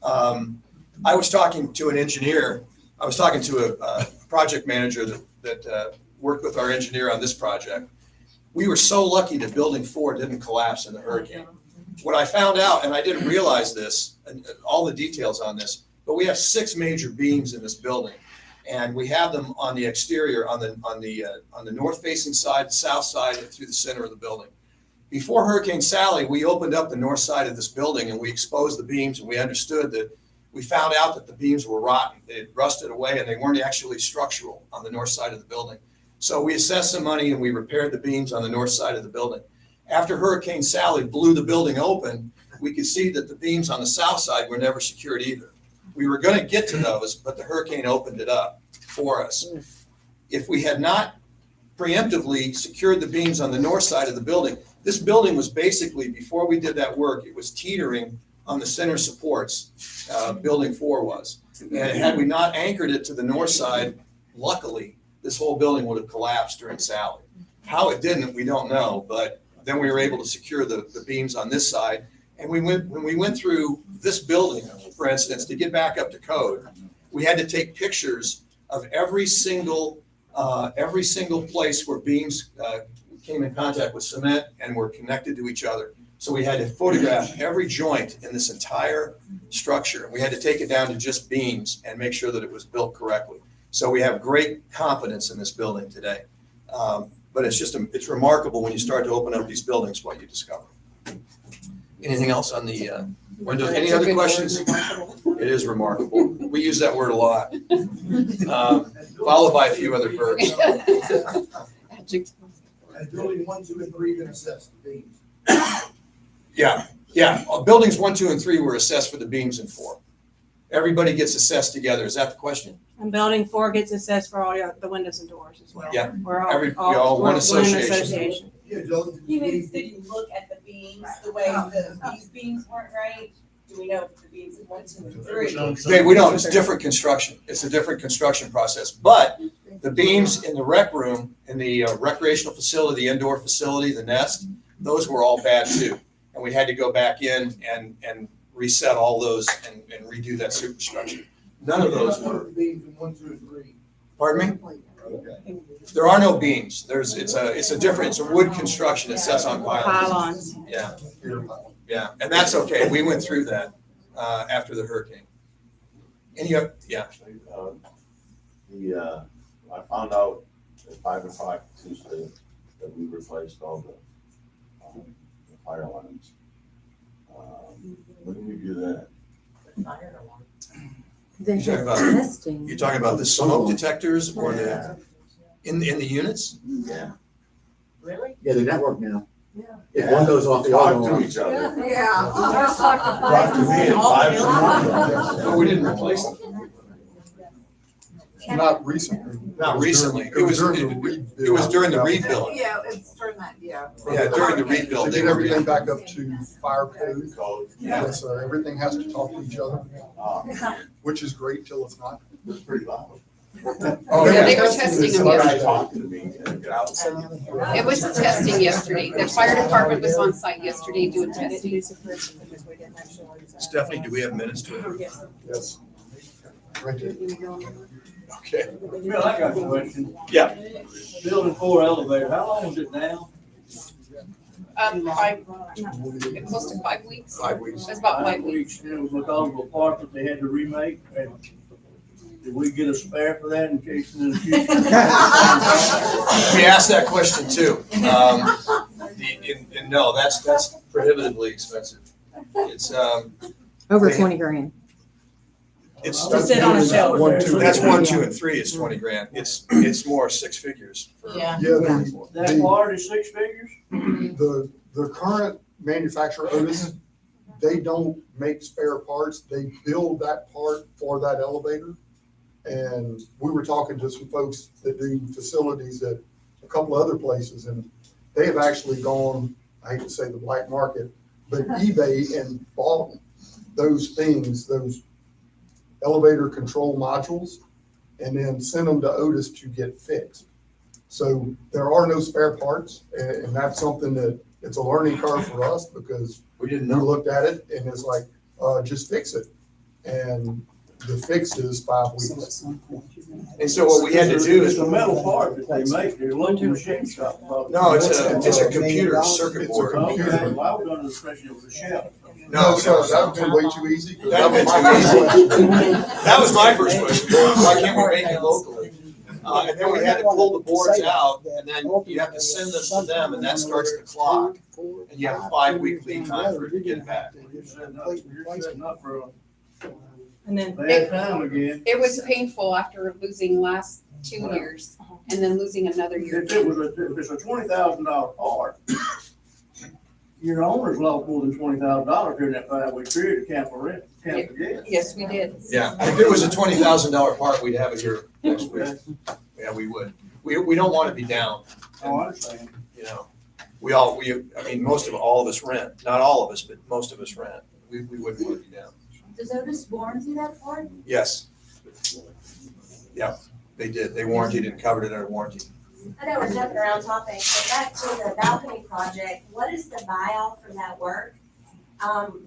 I was talking to an engineer. I was talking to a project manager that worked with our engineer on this project. We were so lucky that building 4 didn't collapse in the hurricane. What I found out, and I didn't realize this, and all the details on this, but we have 6 major beams in this building. And we have them on the exterior, on the north facing side, the south side, and through the center of the building. Before Hurricane Sally, we opened up the north side of this building and we exposed the beams, and we understood that we found out that the beams were rotten. They had rusted away and they weren't actually structural on the north side of the building. So we assessed some money and we repaired the beams on the north side of the building. After Hurricane Sally blew the building open, we could see that the beams on the south side were never secured either. We were going to get to those, but the hurricane opened it up for us. If we had not preemptively secured the beams on the north side of the building, this building was basically, before we did that work, it was teetering on the center supports, building 4 was. And had we not anchored it to the north side, luckily, this whole building would have collapsed during Sally. How it didn't, we don't know, but then we were able to secure the beams on this side. And when we went through this building, for instance, to get back up to code, we had to take pictures of every single place where beams came in contact with cement and were connected to each other. So we had to photograph every joint in this entire structure. And we had to take it down to just beams and make sure that it was built correctly. So we have great confidence in this building today. But it's remarkable when you start to open up these buildings, what you discover. Anything else on the windows? Any other questions? It is remarkable. We use that word a lot. Followed by a few other verbs. And building 1, 2, and 3 been assessed the beams. Yeah. Buildings 1, 2, and 3 were assessed for the beams in 4. Everybody gets assessed together. Is that the question? And building 4 gets assessed for all the windows and doors as well. Yeah. We're we all one we're association. You mean, did you look at the beams, the way these beams weren't right? Do we know if the beams in 1, 2, and 3? Okay, we don't. It's different construction. It's a different construction process. But the beams in the rec room, in the recreational facility, the indoor facility, the nest, those were all bad too. And we had to go back in and reset all those and redo that superstructure. None of those were. Beams in 1, 2, and 3. Pardon me? There are no beams. It's a wood construction. It sets on pylons. Yeah, and that's okay. We went through that after the hurricane. I found out at 5 o'clock Tuesday that we replaced all the fire alarms. When did we do that? You're talking about the smoke detectors or in the units? Yeah. Really? Yeah, the network now. Yeah. If one goes off, the other Talk to one. each other. Yeah. Talk to me at 5 in the morning. No, we didn't replace them. Not recently. Not recently. It was during the rebuild. It was during the rebuild. Yeah, it's during that, yeah. Yeah, during the rebuild. To They get were, everything back up to fire code. Yeah. So everything has to talk to each other, which is great till it's not. It's pretty loud. Oh, Yeah, yeah. they were testing them Somebody yesterday. talking to me and get out. It was testing yesterday. The fire department was on site yesterday doing testing. Stephanie, do we have minutes to it? Yes. Right there. Okay. Bill, I got a question. Yeah. Building 4 elevator, how long is it now? Close to 5 weeks. 5 weeks. It's about 5 weeks. And it was with all the parts that they had to remake, and did we get a spare for that in case in the future? We asked that question too. And no, that's prohibitively expensive. It's Over 20 grand. It's To sit on a shelf. That's 1, 2, and 3. It's 20 grand. It's more 6 figures. Yeah. That part is 6 figures? The current manufacturer, Otis, they don't make spare parts. They build that part for that elevator. And we were talking to some folks that do facilities at a couple of other places, and they have actually gone, I hate to say the black market, but eBay and bought those things, those elevator control modules, and then send them to Otis to get fixed. So there are no spare parts, and that's something that it's a learning curve for us because We didn't we know. looked at it and it's like, just fix it. And the fix is 5 weeks. And so what we had to do It's is, a metal part that they make, they're local machine shop. no, it's a computer circuit It's a board. computer. Okay, well, I was under the impression it was a shelf. No, sir, that would have been way too easy. That would've been too easy. That was my first question, why can't we make it locally? And then we had to pull the boards out, and then you have to send them to them, and that starts the clock. And you have a 5-week lead time for it to get back. You're setting up for a And then, bad time again. It was painful after losing last 2 years and then losing another year. If it's a $20,000 part, your owners lost more than $20,000 during that 5-week period to cancel rent, cancel gas. Yes, we did. Yeah, if it was a $20,000 part, we'd have it here next week. Yeah, we would. We don't want to be down. Oh, I understand. You know, I mean, all of us rent, not all of us, but most of us rent. We wouldn't want to be down. Does Otis warranty that part? Yes. Yeah, they did. They warranted and covered it under warranty. I know we're jumping around topics, but back to the balcony project, what is the buy-off for that work?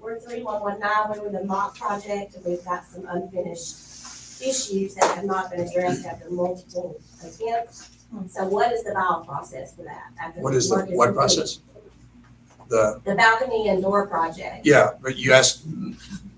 We're 3119, we were the mock project, and we've got some unfinished issues that have not been addressed after multiple attempts. So what is the buy-off process for that? after What is the, work what complete? process? The balcony and door project. Yeah, but you asked,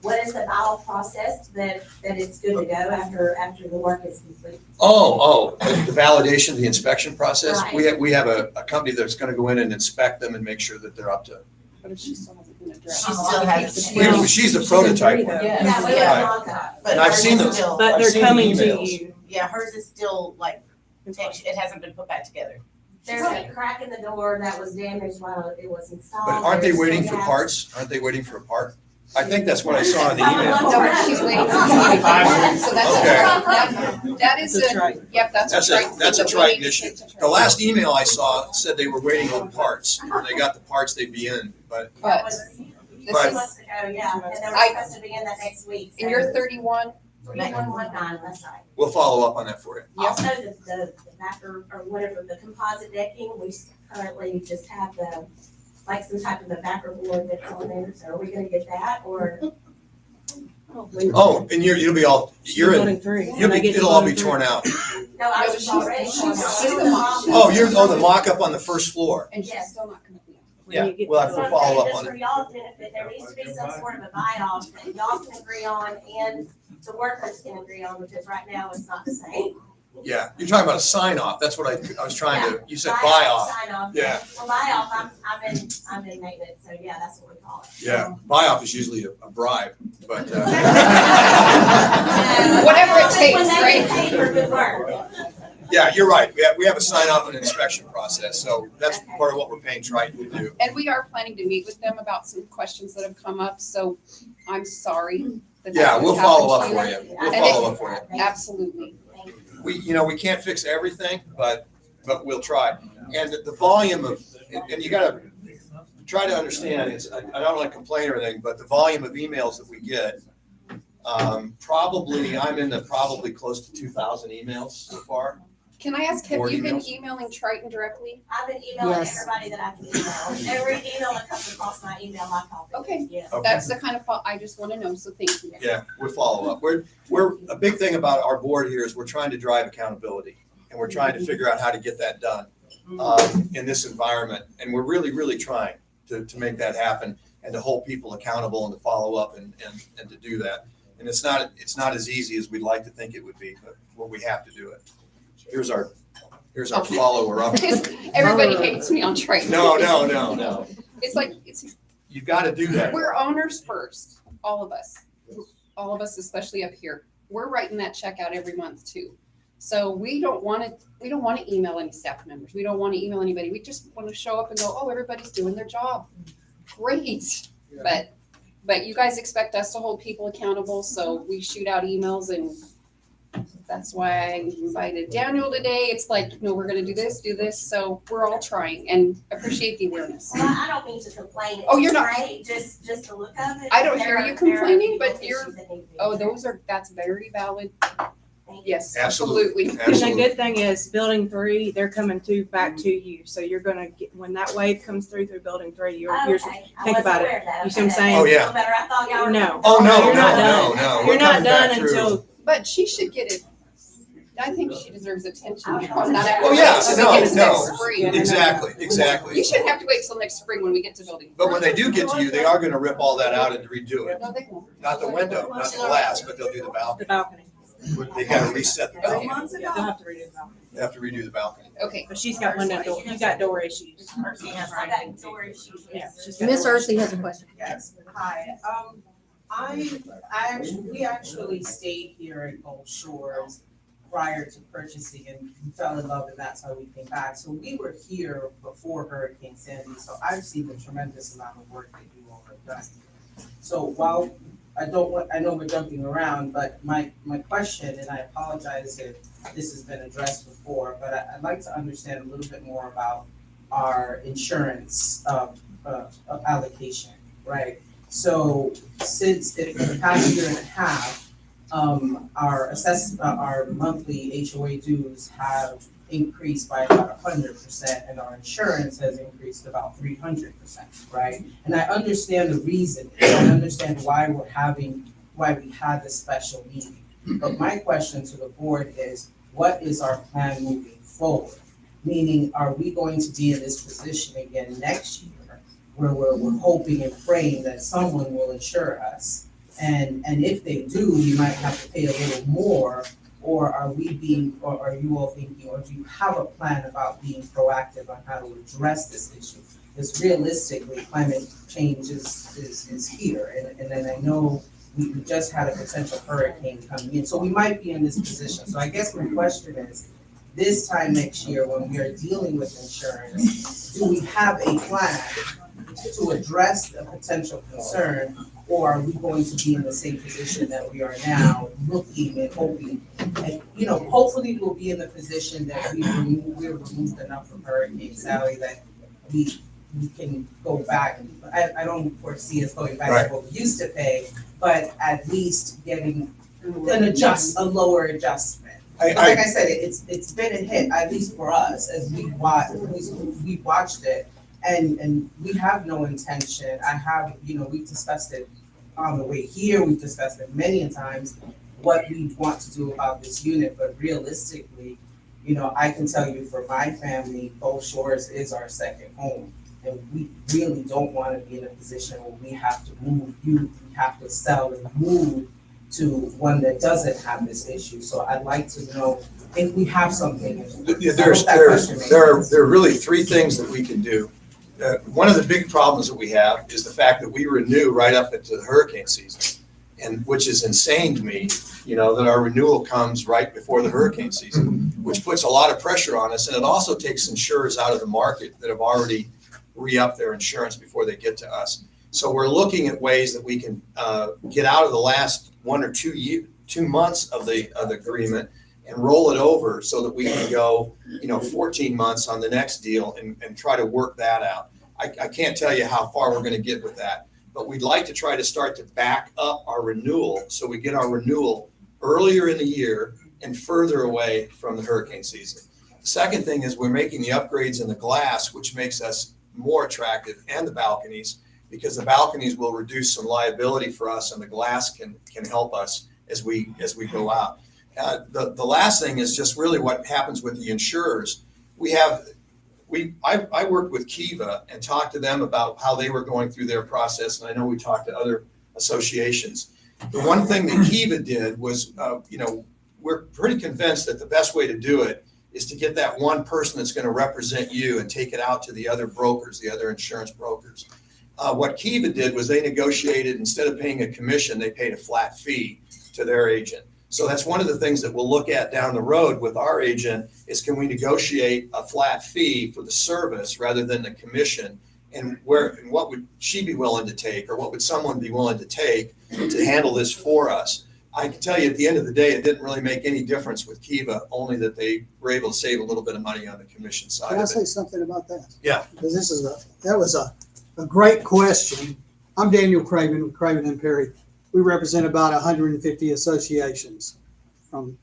What is the buy-off process that it's good to go after the work is complete? the validation, the inspection process. Right. We have a company that's gonna go in and inspect them and make sure that they're up to. But if she still hasn't been addressed. She still has. She's the prototype one. Yeah, we Yeah. would want that. But And I've hers seen is those. still- but I've they're seen the coming to emails. you. Yeah, hers is still like, it hasn't been put back together. There's a crack in the door that was damaged while it was installed. But aren't they There's waiting some for gaps. parts? Aren't they waiting for a part? I think that's what I saw in the email. No, she's waiting for me. So that's Okay. that is It's a a, Triton. yep, that's a Triton. That's a So we Triton need to issue. take to The Triton. last email I saw said they were waiting on parts. When they got the parts, they'd be in, but That But was this 2 But- is, months ago, yeah, and they were I- supposed to be in that next week. and you're 31, 3119, that's right. we'll follow up on that for you. Also, the backer, or whatever, the composite decking, we currently just have like some type of a backer board that's on there, so are we gonna get that, or? Oh, and you'll be all, you're in, Building 3. When they get to it'll all be building 3. torn out. No, I No, was she's- already. she's the mom. Oh, the mock-up on the first floor. and she's Yes. still not complete. When Yeah, you get we'll to have So to I'm follow saying, up just on for it. y'all's benefit, there needs to be some sort of a buy-off that y'all can agree on and the workers can agree on, because right now it's not the same. Yeah, you're talking about a sign-off. That's what I was trying to, you said buy-off. Sign off. Yeah. Well, buy-off, I'm in maintenance, so yeah, that's what we call it. Yeah, buy-off is usually a bribe, but, Whatever it When takes, they right? get paid for good work. yeah, you're right. We have a sign-off and inspection process, so that's Okay. part of what we're paying Triton to do. And we are planning to meet with them about some questions that have come up, so I'm sorry that Yeah, that we'll has happened follow up to for you. We'll And follow it- up for you. Absolutely. We can't fix everything, but we'll try. And the volume of, and you gotta try to understand, I don't want to complain or anything, but the volume of emails that we get, I'm in the probably close to 2,000 emails so far. Can I ask, have More you been emails? emailing Triton directly? I've been emailing Yes. everybody that I can email. Every email that comes across my email, I copy. Okay. Yeah. Okay. That's the kind of, I just want to know, so thank you. Yeah, we'll follow up. We're, a big thing about our board here is we're trying to drive accountability, and we're trying to figure out how to get that done in this environment. And we're really, really trying to make that happen and to hold people accountable and to follow up and to do that. And it's not as easy as we'd like to think it would be, but we have to do it. Here's our follower up. Everybody hates me on Triton. No. It's like, You've got to do that. we're owners first, all of us, especially up here. We're writing that check out every month too. So we don't want to email any staff members. We don't want to email anybody. We just want to show up and go, oh, everybody's doing their job. Great. But But you guys expect us to hold people accountable, so we shoot out emails, and that's why I invited Daniel today. It's like, no, we're gonna do this, so we're all trying, and appreciate the awareness. Well, I don't mean to complain. Oh, you're not. Great, just the look of it. I don't There hear are- you there are complaining, people but you're, issues that need to be oh, addressed. that's very valid. Thank you. Yes, Absolutely. absolutely. And the good thing is, building 3, they're coming back to you, so you're gonna get, when that wave comes through building 3, you're, Okay, I think wasn't about it. aware of that. You see what I'm Okay, saying? Oh, yeah. feel better. I thought y'all were. No. Oh, no, You're not no, done. no, no. You're We're not coming back done through. until, But she should get it. I think she deserves attention. Oh, yeah, no. Spring. Exactly. You shouldn't have to wait till next spring when we get to building. But when they do get to you, they are gonna rip all that out and redo it. No, they won't. Not the window, not the glass, but they'll do the balcony. the balcony. They gotta reset the balcony. They'll have to redo the balcony. They have to redo the balcony. Okay. But she's got window door, you got door issues. Yes, I got door issues. Yeah, she's got Miss door Ursula has a question. Yes, hi, we actually stayed here at Gulf Shores prior to purchasing, and we fell in love, and that's why we came back. So we were here before Hurricane Sandy, so I've seen the tremendous amount of work that you all have done. So while I know we're jumping around, but my question, and I apologize if this has been addressed before, but I'd like to understand a little bit more about our insurance allocation, right? So since for the past year and a half, our monthly HOA dues have increased by about 100%, and our insurance has increased about 300%, right? And I understand the reason, I understand why we had this special meeting. But my question to the board is, what is our plan moving forward? Meaning, are we going to be in this position again next year, where we're hoping and praying that someone will insure us? And if they do, we might have to pay a little more, or are you all thinking, or do you have a plan about being proactive on how to address this issue? Because realistically, climate change is here, and then I know we just had a potential hurricane coming in, so we might be in this position. So I guess my question is, this time next year, when we are dealing with insurance, do we have a plan to address a potential concern? Or are we going to be in the same position that we are now, looking and hoping? And, hopefully we'll be in the position that we're removed enough from Hurricane Sally that we can go back. I don't foresee us going back to what we used to pay, but at least getting a lower adjustment. Like I said, it's been a hit, at least for us, as we watched it. And we have no intention. We've discussed it on the way here, we've discussed it many times, what we want to do about this unit, but realistically, I can tell you for my family, Gulf Shores is our second home. And we really don't want to be in a position where we have to move, we have to sell and move to one that doesn't have this issue. So I'd like to know if we have something. There are really 3 things that we can do. One of the big problems that we have is the fact that we renew right up into the hurricane season, and which is insane to me, that our renewal comes right before the hurricane season, which puts a lot of pressure on us. And it also takes insurers out of the market that have already re-upped their insurance before they get to us. So we're looking at ways that we can get out of the last 1 or 2 months of the agreement and roll it over so that we can go, 14 months on the next deal and try to work that out. I can't tell you how far we're going to get with that, but we'd like to try to start to back up our renewal so we get our renewal earlier in the year and further away from the hurricane season. The second thing is we're making the upgrades in the glass, which makes us more attractive, and the balconies, because the balconies will reduce some liability for us and the glass can help us as we go out. The last thing is just really what happens with the insurers. I worked with Kiva and talked to them about how they were going through their process, and I know we talked to other associations. The one thing that Kiva did was, we're pretty convinced that the best way to do it is to get that one person that's going to represent you and take it out to the other brokers, the other insurance brokers. What Kiva did was they negotiated, instead of paying a commission, they paid a flat fee to their agent. So that's one of the things that we'll look at down the road with our agent is, can we negotiate a flat fee for the service rather than the commission, and what would she be willing to take, or what would someone be willing to take to handle this for us? I can tell you at the end of the day, it didn't really make any difference with Kiva, only that they were able to save a little bit of money on the commission side Can I of say it. something about that? Yeah. Because that was a great question. I'm Daniel Craven with Craven and Perry. We represent about 150 associations from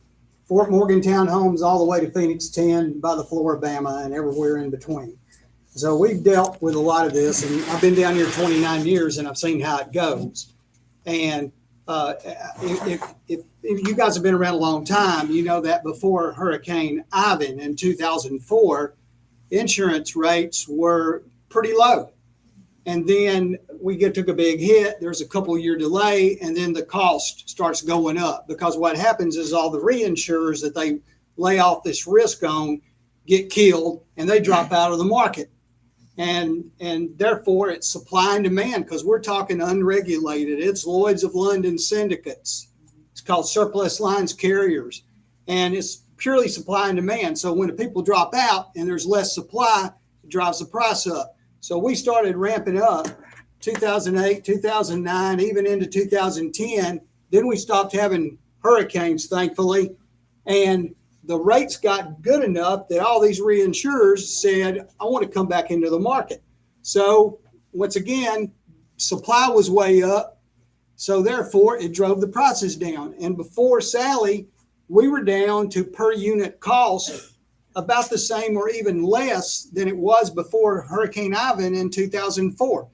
Fort Morgantown homes all the way to Phoenix 10 by the Floribama and everywhere in between. So we've dealt with a lot of this, and I've been down here 29 years and I've seen how it goes. And if you guys have been around a long time, you know that before Hurricane Ivan in 2004, insurance rates were pretty low. And then took a big hit. There's a couple-year delay, and then the cost starts going up, because what happens is all the reinsurers that they lay off this risk on get killed and they drop out of the market. And therefore it's supply and demand, because we're talking unregulated. It's Lloyd's of London syndicates. It's called surplus lines carriers, and it's purely supply and demand. So when the people drop out and there's less supply, it drives the price up. So we started ramping up 2008, 2009, even into 2010. Then we stopped having hurricanes, thankfully. And the rates got good enough that all these reinsurers said, I want to come back into the market. So once again, supply was way up. So therefore it drove the prices down. And before Sally, we were down to per unit cost about the same or even less than it was before Hurricane Ivan in 2004.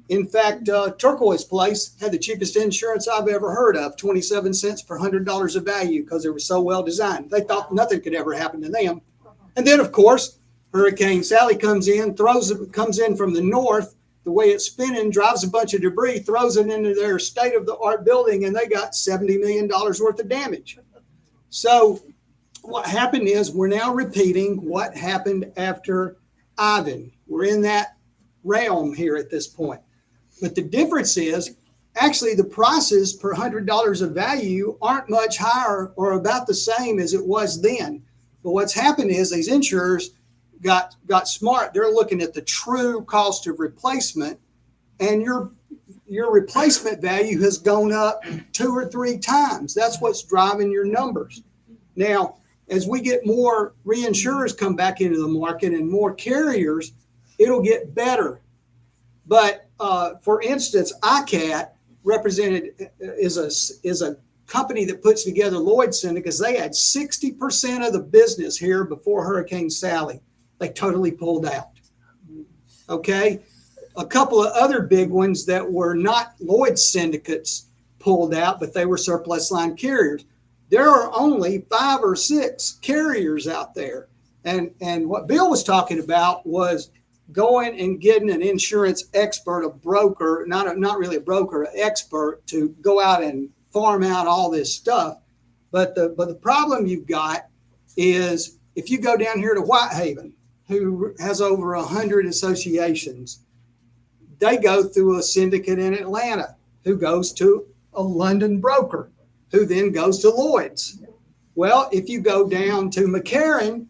In fact, Turquoise Place had the cheapest insurance I've ever heard of, 27 cents per $100 of value, because they were so well designed. They thought nothing could ever happen to them. And then, of course, Hurricane Sally comes in from the north, the way it's spinning, drives a bunch of debris, throws it into their state-of-the-art building, and they got $70 million worth of damage. So what happened is we're now repeating what happened after Ivan. We're in that realm here at this point. But the difference is actually the prices per $100 of value aren't much higher or about the same as it was then. But what's happened is these insurers got smart. They're looking at the true cost of replacement, and your replacement value has gone up 2 or 3 times. That's what's driving your numbers. Now, as we get more reinsurers come back into the market and more carriers, it'll get better. But for instance, ICAT is a company that puts together Lloyd's syndicates. They had 60% of the business here before Hurricane Sally. They totally pulled out. Okay. A couple of other big ones that were not Lloyd's syndicates pulled out, but they were surplus line carriers. There are only 5 or 6 carriers out there. And what Bill was talking about was going and getting an insurance expert, a broker, not really a broker, an expert, to go out and farm out all this stuff. But the problem you've got is if you go down here to Whitehaven, who has over 100 associations, they go through a syndicate in Atlanta who goes to a London broker, who then goes to Lloyd's. Well, if you go down to McCarran,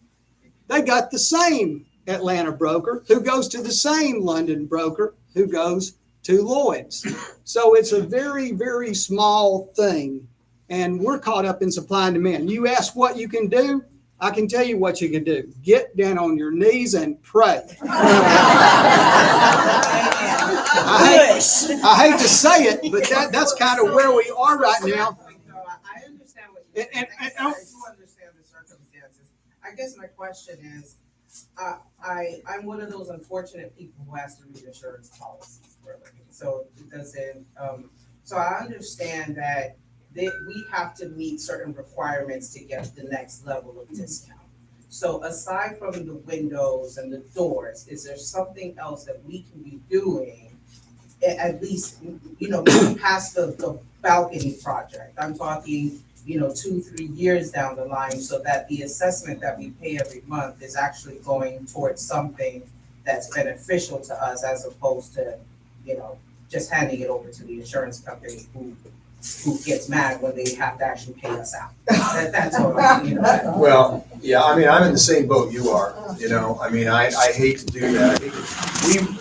they got the same Atlanta broker who goes to the same London broker who goes to Lloyd's. So it's a very, very small thing. And we're caught up in supply and demand. You ask what you can do, I can tell you what you can do. Get down on your knees and pray. I hate to say it, but that's kind of where we are right now. I understand what you're saying. I do understand the circumstances. I guess my question is, I'm one of those unfortunate people who has to read insurance policies for a living. So it doesn't. So I understand that we have to meet certain requirements to get the next level of discount. So aside from the windows and the doors, is there something else that we can be doing, at least, past the balcony project? I'm talking, 2-3 years down the line, so that the assessment that we pay every month is actually going towards something that's beneficial to us, as opposed to, just handing it over to the insurance company who who gets mad when they have to actually pay us out. That's all, you know. Well, yeah, I mean, I'm in the same boat you are, you know, I mean, I hate to do that.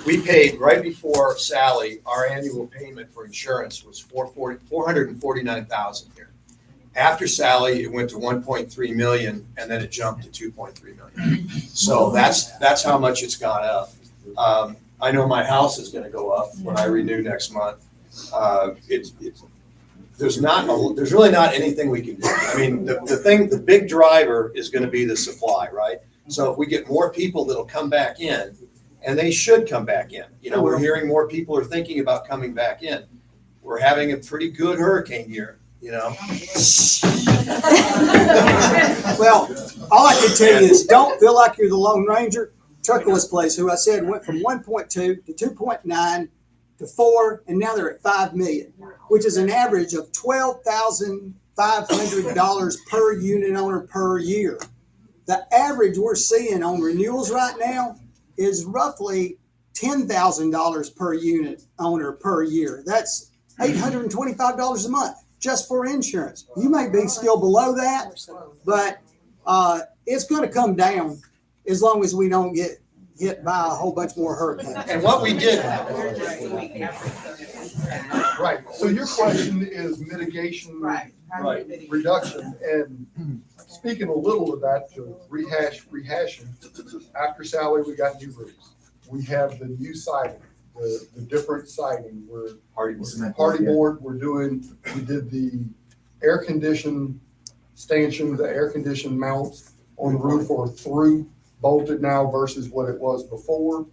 We paid, right before Sally, our annual payment for insurance was $449,000 here. After Sally, it went to 1.3 million, and then it jumped to 2.3 million. So that's how much it's gone up. I know my house is gonna go up when I renew next month. There's really not anything we can do. I mean, the big driver is gonna be the supply, right? So if we get more people that'll come back in, and they should come back in. You know, we're hearing more people are thinking about coming back in. We're having a pretty good hurricane year, you know? Well, all I can tell you is don't feel like you're the Lone Ranger. Truckless Place, who I said went from 1.2 to 2.9 to 4, and now they're at 5 million, which is an average of $12,500 per unit owner per year. The average we're seeing on renewals right now is roughly $10,000 per unit owner per year. That's $825 a month just for insurance. You may be still below that, but it's going to come down as long as we don't get hit by a whole bunch more hurricanes. And what we did. Right, so your question is mitigation, reduction, and speaking a little of that, to rehashing, after Sally, we got new roofs. We have the new siding, the different siding, we're party board, we did the air conditioned stanchion, the air conditioned mounts on the roof are through bolted now versus what it was before.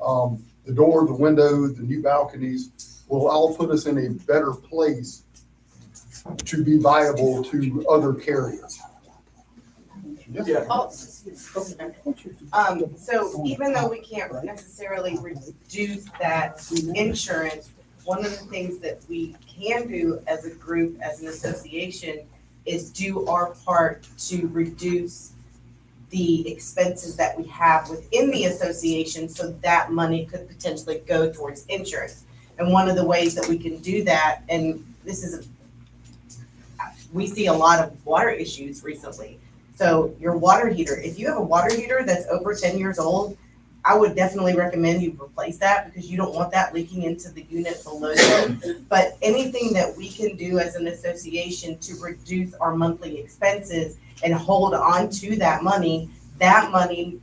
The door, the windows, the new balconies will all put us in a better place to be viable to other carriers. So even though we can't necessarily reduce that insurance, one of the things that we can do as a group, as an association, is do our part to reduce the expenses that we have within the association, so that money could potentially go towards insurance. And one of the ways that we can do that, and we see a lot of water issues recently. So your water heater, if you have a water heater that's over 10 years old, I would definitely recommend you replace that, because you don't want that leaking into the unit below you. But anything that we can do as an association to reduce our monthly expenses and hold on to that money,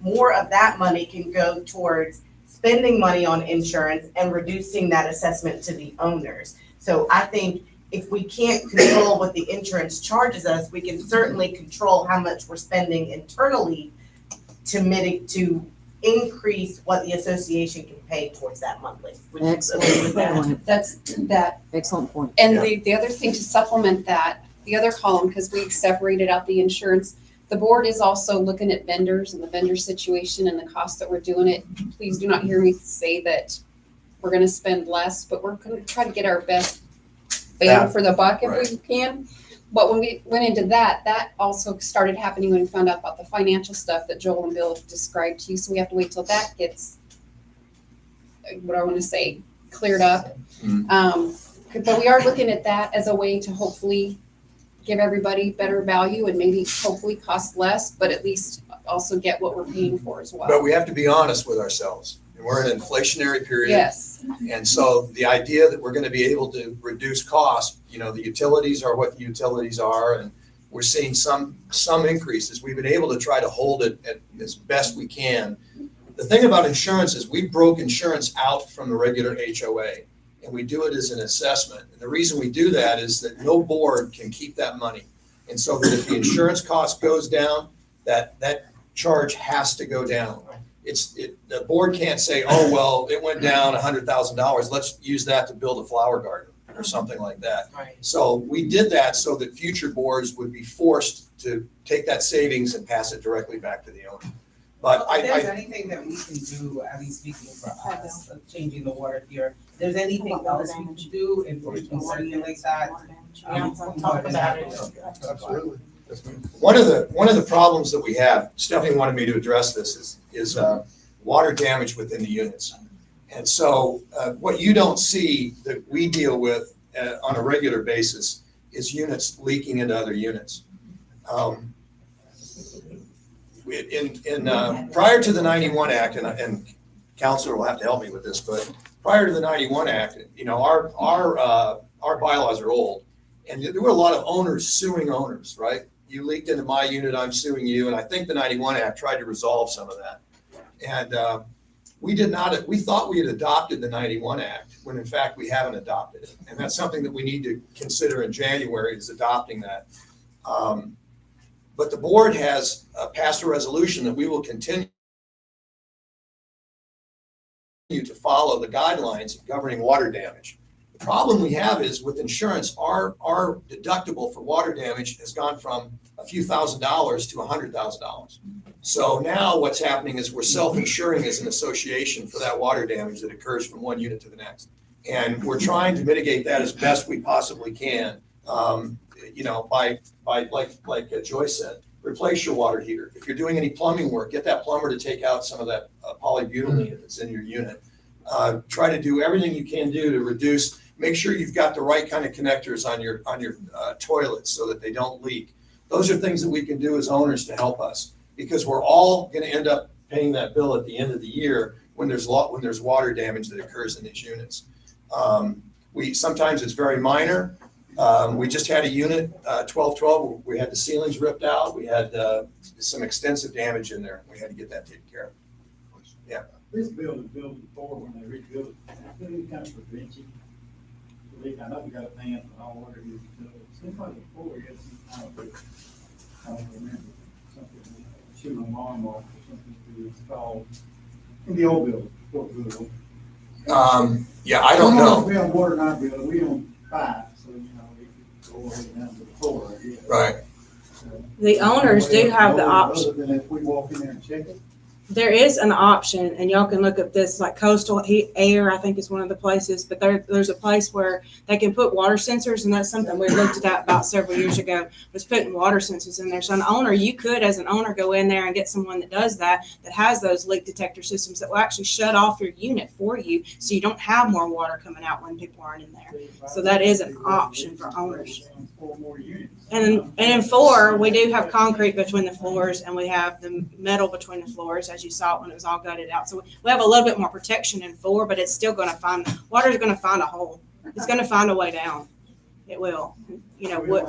more of that money can go towards spending money on insurance and reducing that assessment to the owners. So I think if we can't control what the insurance charges us, we can certainly control how much we're spending internally to increase what the association can pay towards that monthly. Would you agree with that? That's that. Excellent point. And the other thing to supplement that, the other column, because we separated out the insurance, the board is also looking at vendors and the vendor situation and the cost that we're doing it. Please do not hear me say that we're gonna spend less, but we're gonna try to get our best bang for the buck if we can. But when we went into that also started happening when we found out about the financial stuff that Joel and Bill have described to you. So we have to wait till that gets, what I want to say, cleared up. But we are looking at that as a way to hopefully give everybody better value and maybe hopefully cost less, but at least also get what we're paying for as well. But we have to be honest with ourselves. And we're in an inflationary period. Yes. And so the idea that we're going to be able to reduce costs, you know, the utilities are what the utilities are, and we're seeing some increases. We've been able to try to hold it at as best we can. The thing about insurance is we broke insurance out from the regular HOA, and we do it as an assessment. And the reason we do that is that no board can keep that money. And so that if the insurance cost goes down, that charge has to go down. The board can't say, oh, well, it went down $100,000. Let's use that to build a flower garden or something like that. Right. So we did that so that future boards would be forced to take that savings and pass it directly back to the owner. But If there's anything that we can do, at least speaking for us, of changing the water here, if there's anything else we can do, if we can circulate that. Talk about it. Absolutely. One of the problems that we have, Stephanie wanted me to address this, is water damage within the units. And so what you don't see that we deal with on a regular basis is units leaking into other units. Prior to the 91 Act, and Counselor will have to help me with this, but prior to the 91 Act, you know, our bylaws are old, and there were a lot of owners suing owners, right? You leaked into my unit, I'm suing you, and I think the 91 Act tried to resolve some of that. And we did not, we thought we had adopted the 91 Act, when in fact we haven't adopted it. And that's something that we need to consider in January, is adopting that. But the board has passed a resolution that we will continue to follow the guidelines governing water damage. The problem we have is with insurance, our deductible for water damage has gone from a few $1,000s to $100,000. So now what's happening is we're self-insuring as an association for that water damage that occurs from one unit to the next. And we're trying to mitigate that as best we possibly can. You know, by like Joyce said, replace your water heater. If you're doing any plumbing work, get that plumber to take out some of that polybutylene if it's in your unit. Try to do everything you can do to reduce. Make sure you've got the right kind of connectors on your toilets so that they don't leak. Those are things that we can do as owners to help us, because we're all going to end up paying that bill at the end of the year when there's water damage that occurs in these units. Sometimes it's very minor. We just had a unit, 1212, we had the ceilings ripped out. We had some extensive damage in there. We had to get that taken care of. Yeah. This building built before when they rebuilt it. Is there any kind of prevention? I know we got a plan for all water use. Seems like before we had some kind of, I don't remember, something, shoot an alarm off or something to install in the old building. Yeah, I don't know. We have water in our building. We own 5, so you know we could go all the way down to the floor. I guess. Right. The owners do have the option. Other than if we walk in there and check it. There is an option, and y'all can look at this, like Coastal Heat Air, I think is one of the places, but there's a place where they can put water sensors, and that's something we looked at about several years ago, was putting water sensors in there. So an owner, you could, as an owner, go in there and get someone that does that has those leak detector systems that will actually shut off your unit for you, so you don't have more water coming out when people aren't in there. So that is an option for owners. And in 4, we do have concrete between the floors, and we have the metal between the floors, as you saw it when it was all gutted out. So we have a little bit more protection in 4, but it's still going to water's going to find a hole. It's going to find a way down. It will. You know what?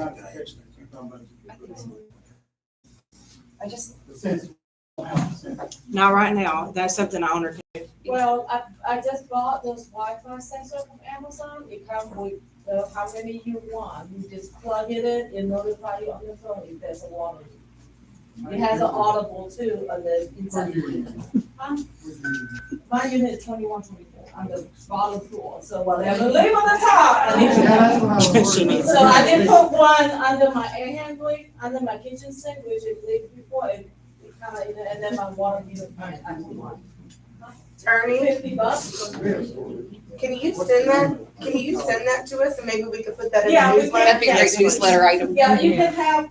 Not right now. That's something an owner can do. Well, I just bought those Wi-Fi sensor from Amazon. It comes with how many you want. You just plug it in and notify you on the phone if there's a water leak. It has an audible too on the inside. My unit is 2124 on the bottom floor, so whatever leave on the top. So I did put one under my air handling, under my kitchen sink, which it leaked before. It kind of, and then my water heater. I put one. Ernie, $50. can you send that? Can you send that to us and maybe we could put that in Yeah, the we newsletter? That'd be a great newsletter item. Yeah, you can have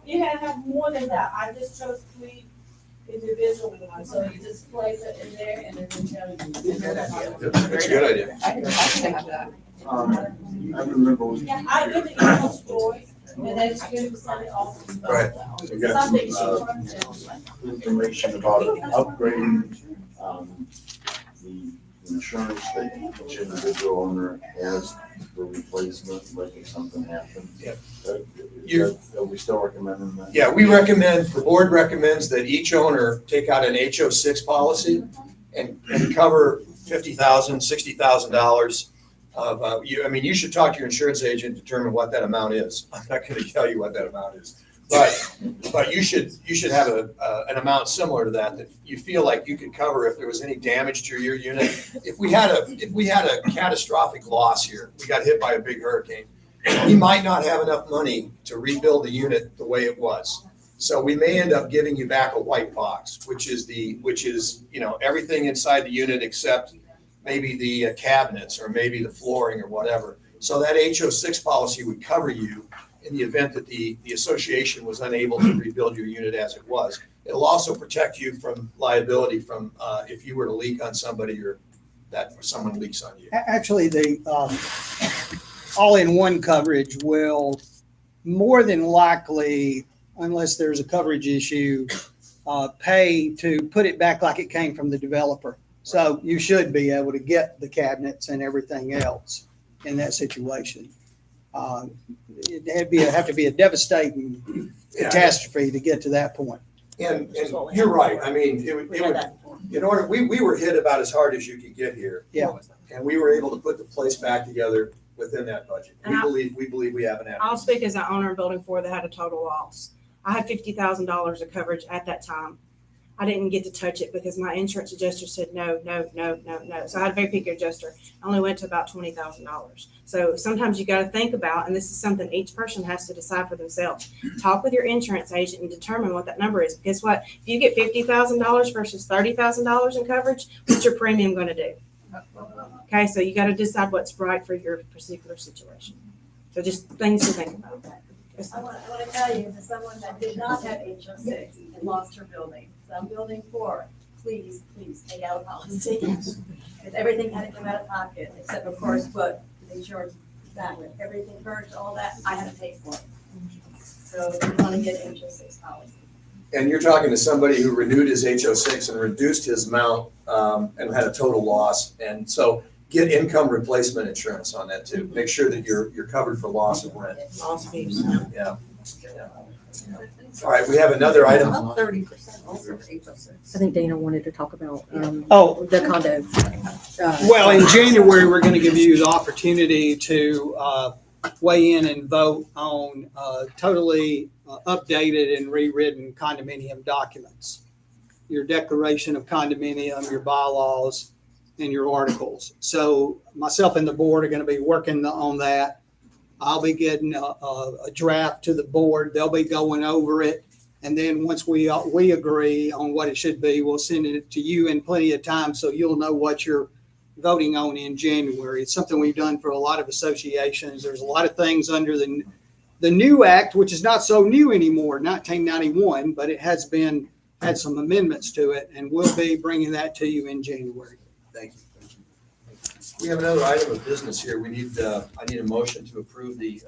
more than that. I just chose 3 individual ones, so you just place it in there and it will tell you. That's a good idea. I can have that. I remember. Yeah, I did the email stories and then she can send it off. Right. We got Something some, information about upgrading, the insurance that each individual owner has for replacement, like if something happens. Yep. Are we still recommending that? Yeah, the board recommends that each owner take out an HO6 policy and cover $50,000, $60,000 of, you should talk to your insurance agent and determine what that amount is. I'm not going to tell you what that amount is. But you should have an amount similar to that you feel like you could cover if there was any damage to your unit. If we had a catastrophic loss here, we got hit by a big hurricane, we might not have enough money to rebuild the unit the way it was. So we may end up giving you back a white box, which is everything inside the unit except maybe the cabinets or maybe the flooring or whatever. So that HO6 policy would cover you in the event that the association was unable to rebuild your unit as it was. It'll also protect you from liability from if you were to leak on somebody or that someone leaks on you. Actually, all-in-one coverage will more than likely, unless there's a coverage issue, pay to put it back like it came from the developer. So you should be able to get the cabinets and everything else in that situation. It'd have to be a devastating catastrophe to get to that point. And you're right. I mean, it would, in order, we were hit about as hard as you could get here. Yeah. And we were able to put the place back together within that budget. And We believe we have an I'll adequate. speak as an owner in building 4 that had a total loss. I had $50,000 of coverage at that time. I didn't get to touch it because my insurance adjuster said, no. So I had a very picky adjuster. I only went to about $20,000. So sometimes you got to think about, and this is something each person has to decide for themselves. Talk with your insurance agent and determine what that number is. Guess what? If you get $50,000 versus $30,000 in coverage, what's your premium going to do? Okay, so you got to decide what's right for your particular situation. So just things to think about. I want to tell you, as someone that did not have HO6 and lost her building, so I'm building 4, please take out a policy. Because everything had to come out of pocket, except of course what the insurance back with. Everything burnt, all that, I had to pay for it. So if you want to get HO6 policy. And you're talking to somebody who renewed his HO6 and reduced his amount and had a total loss. And so get income replacement insurance on that too. Make sure that you're covered for loss of rent. Loss fees. Yeah. All right, we have another item. About 30% also for HO6. I think Dana wanted to talk about, Oh, the condo. well, in January, we're going to give you the opportunity to weigh in and vote on totally updated and rewritten condominium documents. Your declaration of condominium, your bylaws, and your articles. So myself and the board are going to be working on that. I'll be getting a draft to the board. They'll be going over it. And then once we agree on what it should be, we'll send it to you in plenty of time so you'll know what you're voting on in January. It's something we've done for a lot of associations. There's a lot of things under the new act, which is not so new anymore, 1991, but it has had some amendments to it, and we'll be bringing that to you in January. Thank you. We have another item of business here. I need a motion to approve the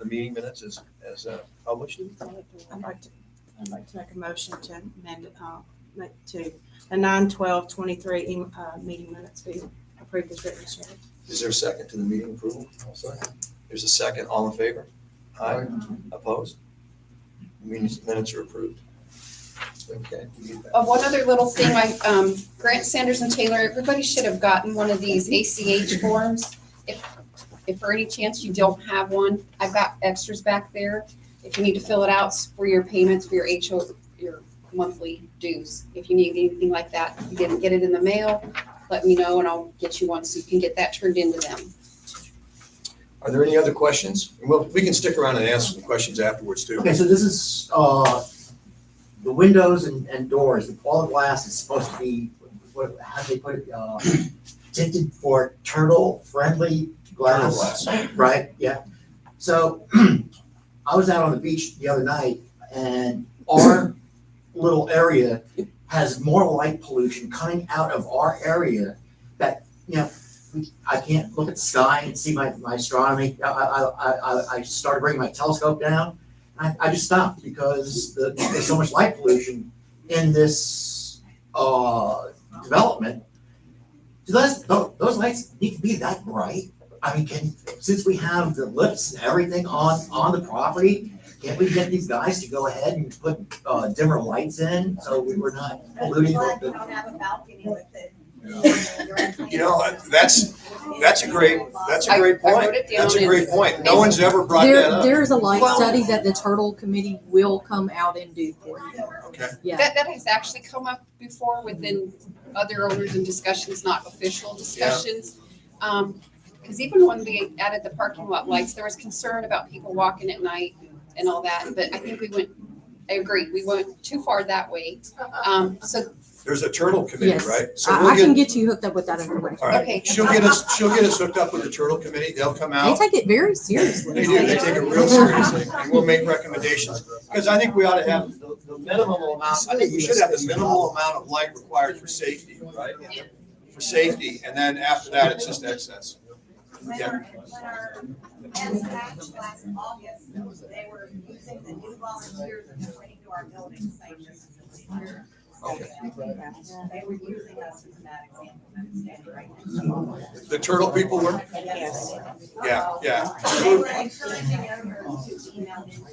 meeting minutes as published. I'd like to make a motion to amend it to the 9/12/23 meeting minutes be approved as written. Is there a second to the meeting approval? There's a second. All in favor? Aye. Opposed? Minutes are approved. Okay. One other little thing, Grant, Sanders, and Taylor, everybody should have gotten one of these ACH forms. If for any chance you don't have one, I've got extras back there. If you need to fill it out for your payments for your monthly dues. If you need anything like that, if you didn't get it in the mail, let me know and I'll get you one so you can get that turned into them. Are there any other questions? We can stick around and answer some questions afterwards too. Okay, so this is, the windows and doors, the quality glass is supposed to be, how do they put it, tinted for turtle-friendly glass. Right, yeah. So I was out on the beach the other night and our little area has more light pollution coming out of our area that, I can't look at the sky and see my astronomy. I started bringing my telescope down. I just stopped because there's so much light pollution in this development. Do those lights need to be that bright? I mean, since we have the lifts and everything on the property, can't we get these guys to go ahead and put dimmer lights in so we were not polluting We don't have a balcony with it. That's a great point. That's a great point. No one's ever brought that up. There's a light study that the Turtle Committee will come out and do for you. Okay. Yeah. That has actually come up before within other owners and discussions, not official discussions. Because even when we added the parking lot lights, there was concern about people walking at night and all that. But I think I agree, we went too far that way. So There's a turtle committee, Yes. right? So I can get you hooked up with that information. All right. Okay. She'll get us hooked up with the turtle committee. They'll come They out. take it very seriously. They do. They take it real seriously, and we'll make recommendations. Because I think we ought to have the minimum amount. I think we should have the minimal amount of light required for safety, right? For safety, and then after that, it's just excess. When our men's match last August, they were using the new volunteers and pointing to our building saying this is illegal. Okay. They were using us as that example, that is standing right next to The turtle people were? Yes. Yeah. They were encouraging others to email into the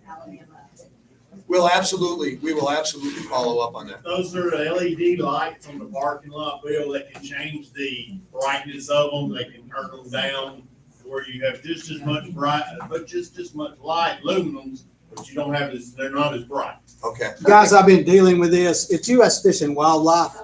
Alabama. We will absolutely follow up on that. Those are LED lights on the parking lot, Bill. They can change the brightness of them. They can turn them down to where you have just as much bright, but just as much light luminance, but you don't have this, they're not as bright. Okay. Guys, I've been dealing with this. It's U.S. Fish and Wildlife,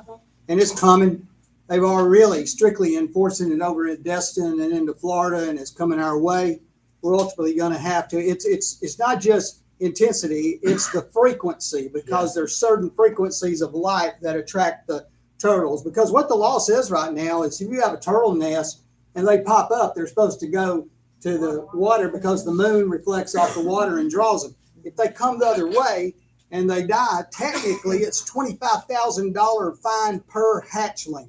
and it's coming. They are really strictly enforcing it over at Destin and into Florida, and it's coming our way. We're ultimately going to have to. It's not just intensity; it's the frequency, because there's certain frequencies of light that attract the turtles. Because what the law says right now is, if you have a turtle nest and they pop up, they're supposed to go to the water because the moon reflects off the water and draws them. If they come the other way and they die, technically it's $25,000 fine per hatchling.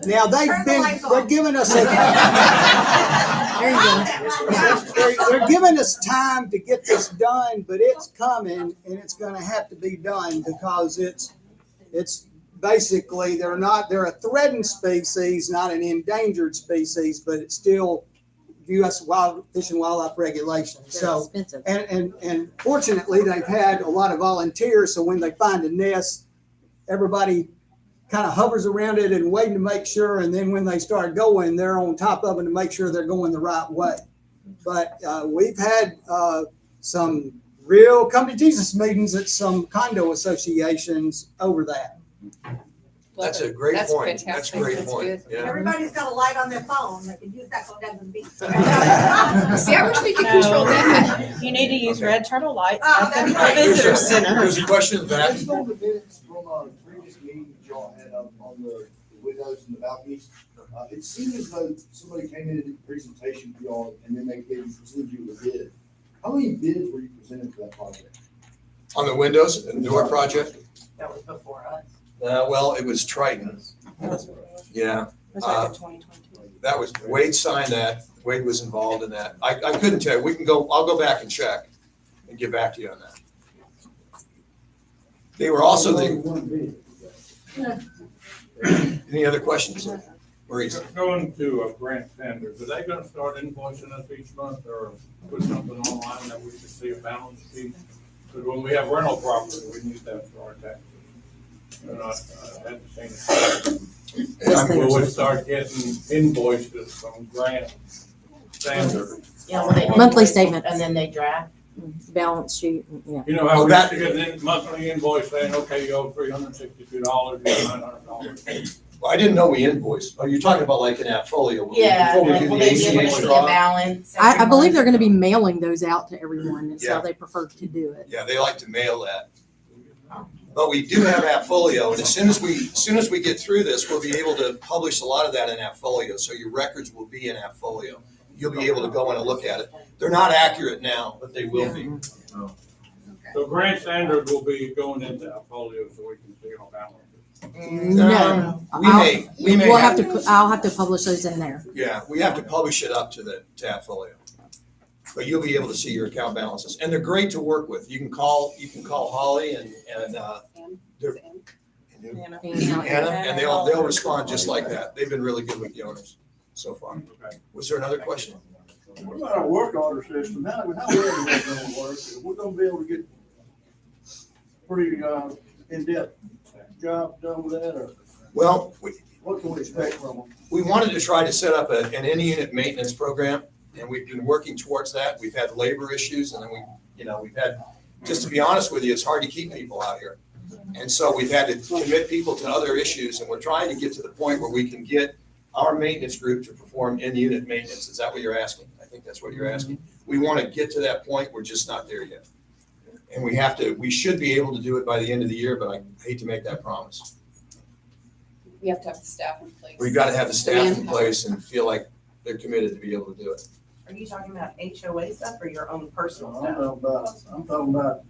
Now they're giving us they're giving us time to get this done, but it's coming and it's going to have to be done, because it's basically they're a threatened species, not an endangered species, but it's still U.S. Fish and Wildlife regulations. So, and fortunately, they've had a lot of volunteers. So when they find a nest, everybody kind of hovers around it and waiting to make sure. And then when they start going, they're on top of it to make sure they're going the right way. But we've had some real come to Jesus meetings at some condo associations over that. That's a great That's point. fantastic. That's a great That's point. good. Yeah. Everybody's got a light on their phone. They can use that so it doesn't beep. See, I wish we could control that. You need to use red turtle lights Oh, at the that's right. visitor center. There's a question in the back. Based on the minutes from our previous meeting that y'all had on the windows and the balconies, it seemed as though somebody came in and did a presentation for y'all, and then they presented you with a bid. How many bids were you presented for that project? On the windows and door project? That was before us. Well, it was Triton. Yeah. That's like the 2022. That was, Wade signed that. Wade was involved in that. I couldn't tell you. I'll go back and check and get back to you on that. They were also any other questions? Maurice? Going to a grant standards, are they gonna start invoicing us each month or put something online that we can see a balance sheet? Because when we have rental property, we need that for our taxes. They're not, at the same time. Will we start getting invoices from grant standards? Yeah, monthly statements. And then they draft. Balance sheet, yeah. You know how we used to get a monthly invoice saying, okay, you owe $362, you owe $900. Well, I didn't know we invoiced. Are you talking about like an AppFolio? Yeah, Before we like do will the they give ACH us the draw? balance? I believe they're gonna be mailing those out to everyone, and Yeah. so they prefer to do it. Yeah, they like to mail that. But we do have AppFolio, and as soon as we get through this, we'll be able to publish a lot of that in AppFolio. So your records will be in AppFolio. You'll be able to go in and look at it. They're not accurate now, but they will be. So grant standards will be going into AppFolio so we can see our balances. No. We may We'll have to, I'll have to publish those in there. Yeah, we have to publish it up to AppFolio. But you'll be able to see your account balances, and they're great to work with. You can call Holly and Anna, and they'll respond just like that. They've been really good with the owners so far. Was there another question? What about our work order system? How well is that gonna work? We're gonna be able to get pretty, in-depth job done with that, or Well, what can we expect from them? we wanted to try to set up an in-unit maintenance program, and we've been working towards that. We've had labor issues, and then we've had, just to be honest with you, it's hard to keep people out here. And so we've had to commit people to other issues, and we're trying to get to the point where we can get our maintenance group to perform in-unit maintenance. Is that what you're asking? I think that's what you're asking. We want to get to that point. We're just not there yet. And we should be able to do it by the end of the year, but I hate to make that promise. We have to have the staff in place. We've got to have the staff in place and feel like they're committed to be able to do it. Are you talking about HOA stuff or your own personal I'm stuff? talking about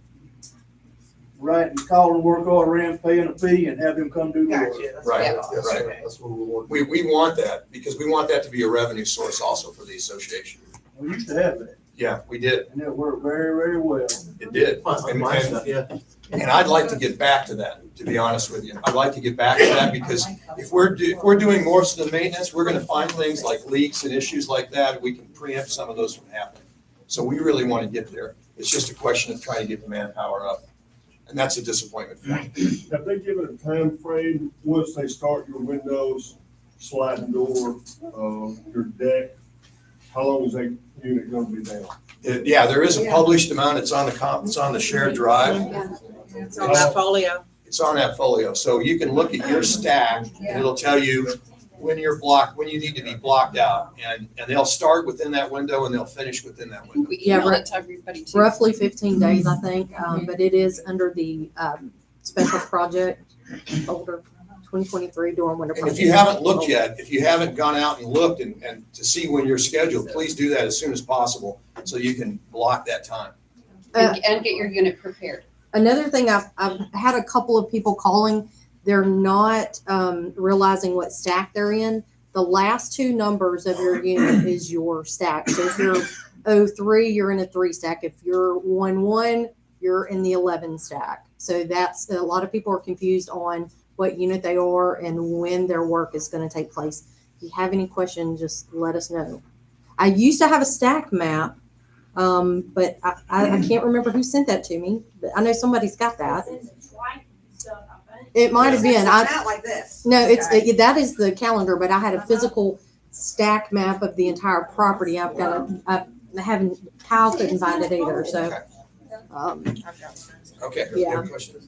writing, calling work order in, paying a fee, and have them come do the work. Gotcha. Right, Yeah. Yes, right. sir. That's what we're working. We want that, because we want that to be a revenue source also for the association. We used to have that, Yeah, we did. and it worked very, very well. It did. My stuff, yeah. And I'd like to get back to that, to be honest with you. I'd like to get back to that, because if we're doing most of the maintenance, we're gonna find things like leaks and issues like that. We can preempt some of those from happening. So we really want to get there. It's just a question of trying to get the manpower up. And that's a disappointment for me. Have they given a time frame once they start your windows, sliding door, your deck? How long is that unit gonna be down? Yeah, there is a published amount. It's on it's on the shared drive. It's on that folio. It's on that folio. So you can look at your stack and it'll tell you when you're blocked, when you need to be blocked out. And they'll start within that window and they'll finish within that window. We Yeah, email it to everybody too. Roughly 15 days, I think, but it is under the special project folder, 2023 during winter. And if you haven't looked yet, if you haven't gone out and looked and to see when you're scheduled, please do that as soon as possible so you can block that time. And get your unit prepared. Another thing, I've had a couple of people calling, they're not realizing what stack they're in. The last two numbers of your unit is your stack. So if you're 03, you're in a 3 stack. If you're 11, you're in the 11 stack. So that's, a lot of people are confused on what unit they are and when their work is going to take place. If you have any questions, just let us know. I used to have a stack map, but I can't remember who sent that to me, but I know somebody's got that. It might have been. Not like this. No, that is the calendar, but I had a physical stack map of the entire property. I haven't, Kyle couldn't find it either, so. Okay. Yeah.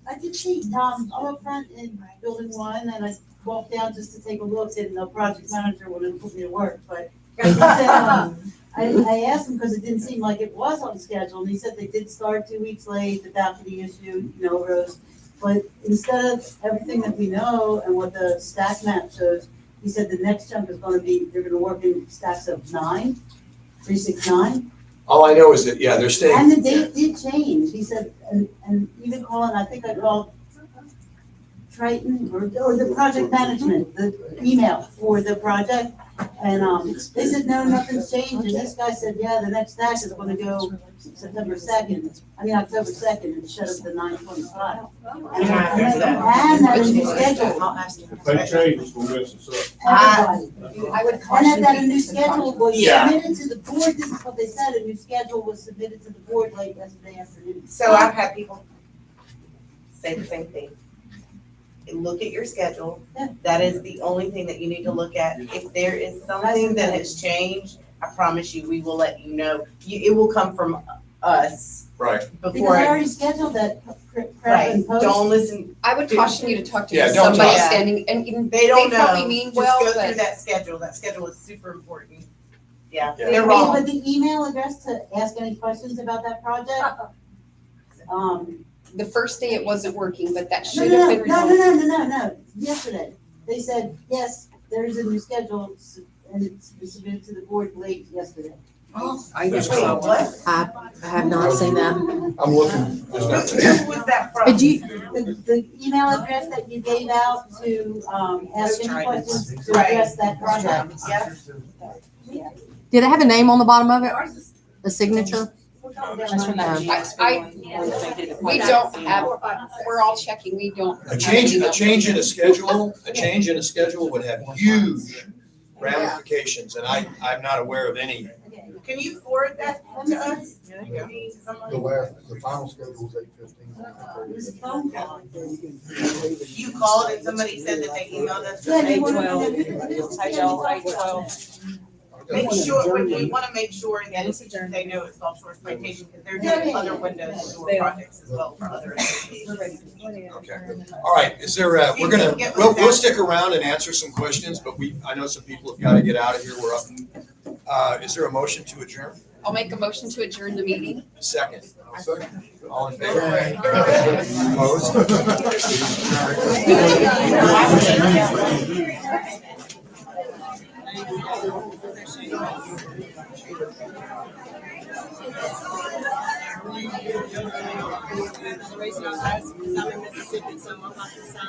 I did see, up front in building 1, and I walked down just to take a look, and the project manager wouldn't put me to work, but he said, I asked him, because it didn't seem like it was on schedule, and he said they did start 2 weeks late, the balcony issue, arose. But instead of everything that we know and what the stack map shows, he said the next chunk is gonna be, they're gonna work in stacks of 9, 3, 6, 9. All I know is that, yeah, they're staying. And the date did change, he said, and even calling, I think I called Triton or the project management, the email for the project. And they said, no, nothing's changed. And this guy said, yeah, the next stack is gonna go October 2nd, instead of the 9/25. And that a new schedule. If they change, it's gonna mess us up. I would caution. And that a new schedule was submitted to the board, this is what they said, a new schedule was submitted to the board late yesterday afternoon. So I've had people say the same thing. Look at your schedule. That is the only thing that you need to look at. If there is something that has changed, I promise you, we will let you know. It will come from us. Right. Because Before. I already scheduled that prep Right, and post. don't listen. I would caution you to talk to Yeah, don't somebody talk. standing, and even They don't they probably know. mean Just well, go through but that schedule. That schedule is super important. Yeah, Yeah. they're wrong. But the email address to ask any questions about that project, the first day it wasn't working, but that no, should have been no, resolved. no, yesterday. They said, yes, there's a new schedule and it's submitted to the board late yesterday. I There's Wait, no- what? have not seen that. I'm looking. There's no- Who was that from? Did you, The email address that you gave out to, ask any questions to Right. address that project. Yeah. did it have a name on the bottom of it? A signature? That's from that GSP one. We don't have, we're all checking, we don't. A change in a schedule would have huge ramifications, and I'm not aware of any. Can you forward that to us? The final schedule is 8:15. It was a phone call. You called and somebody said that they emailed us. Yeah, they Eight wanted- 12. they- Make sure, we want to make sure that they know it's Gulf Shores Plantation, because they're doing other windows and door projects as well for other associations. Okay. All right, is there, we'll stick around and answer some questions, but I know some people have got to get out of here. We're up. Is there a motion to adjourn? I'll make a motion to adjourn the meeting. Second. All in favor? Opposed? The reason I was asking is I'm in Mississippi, so I'm about to sign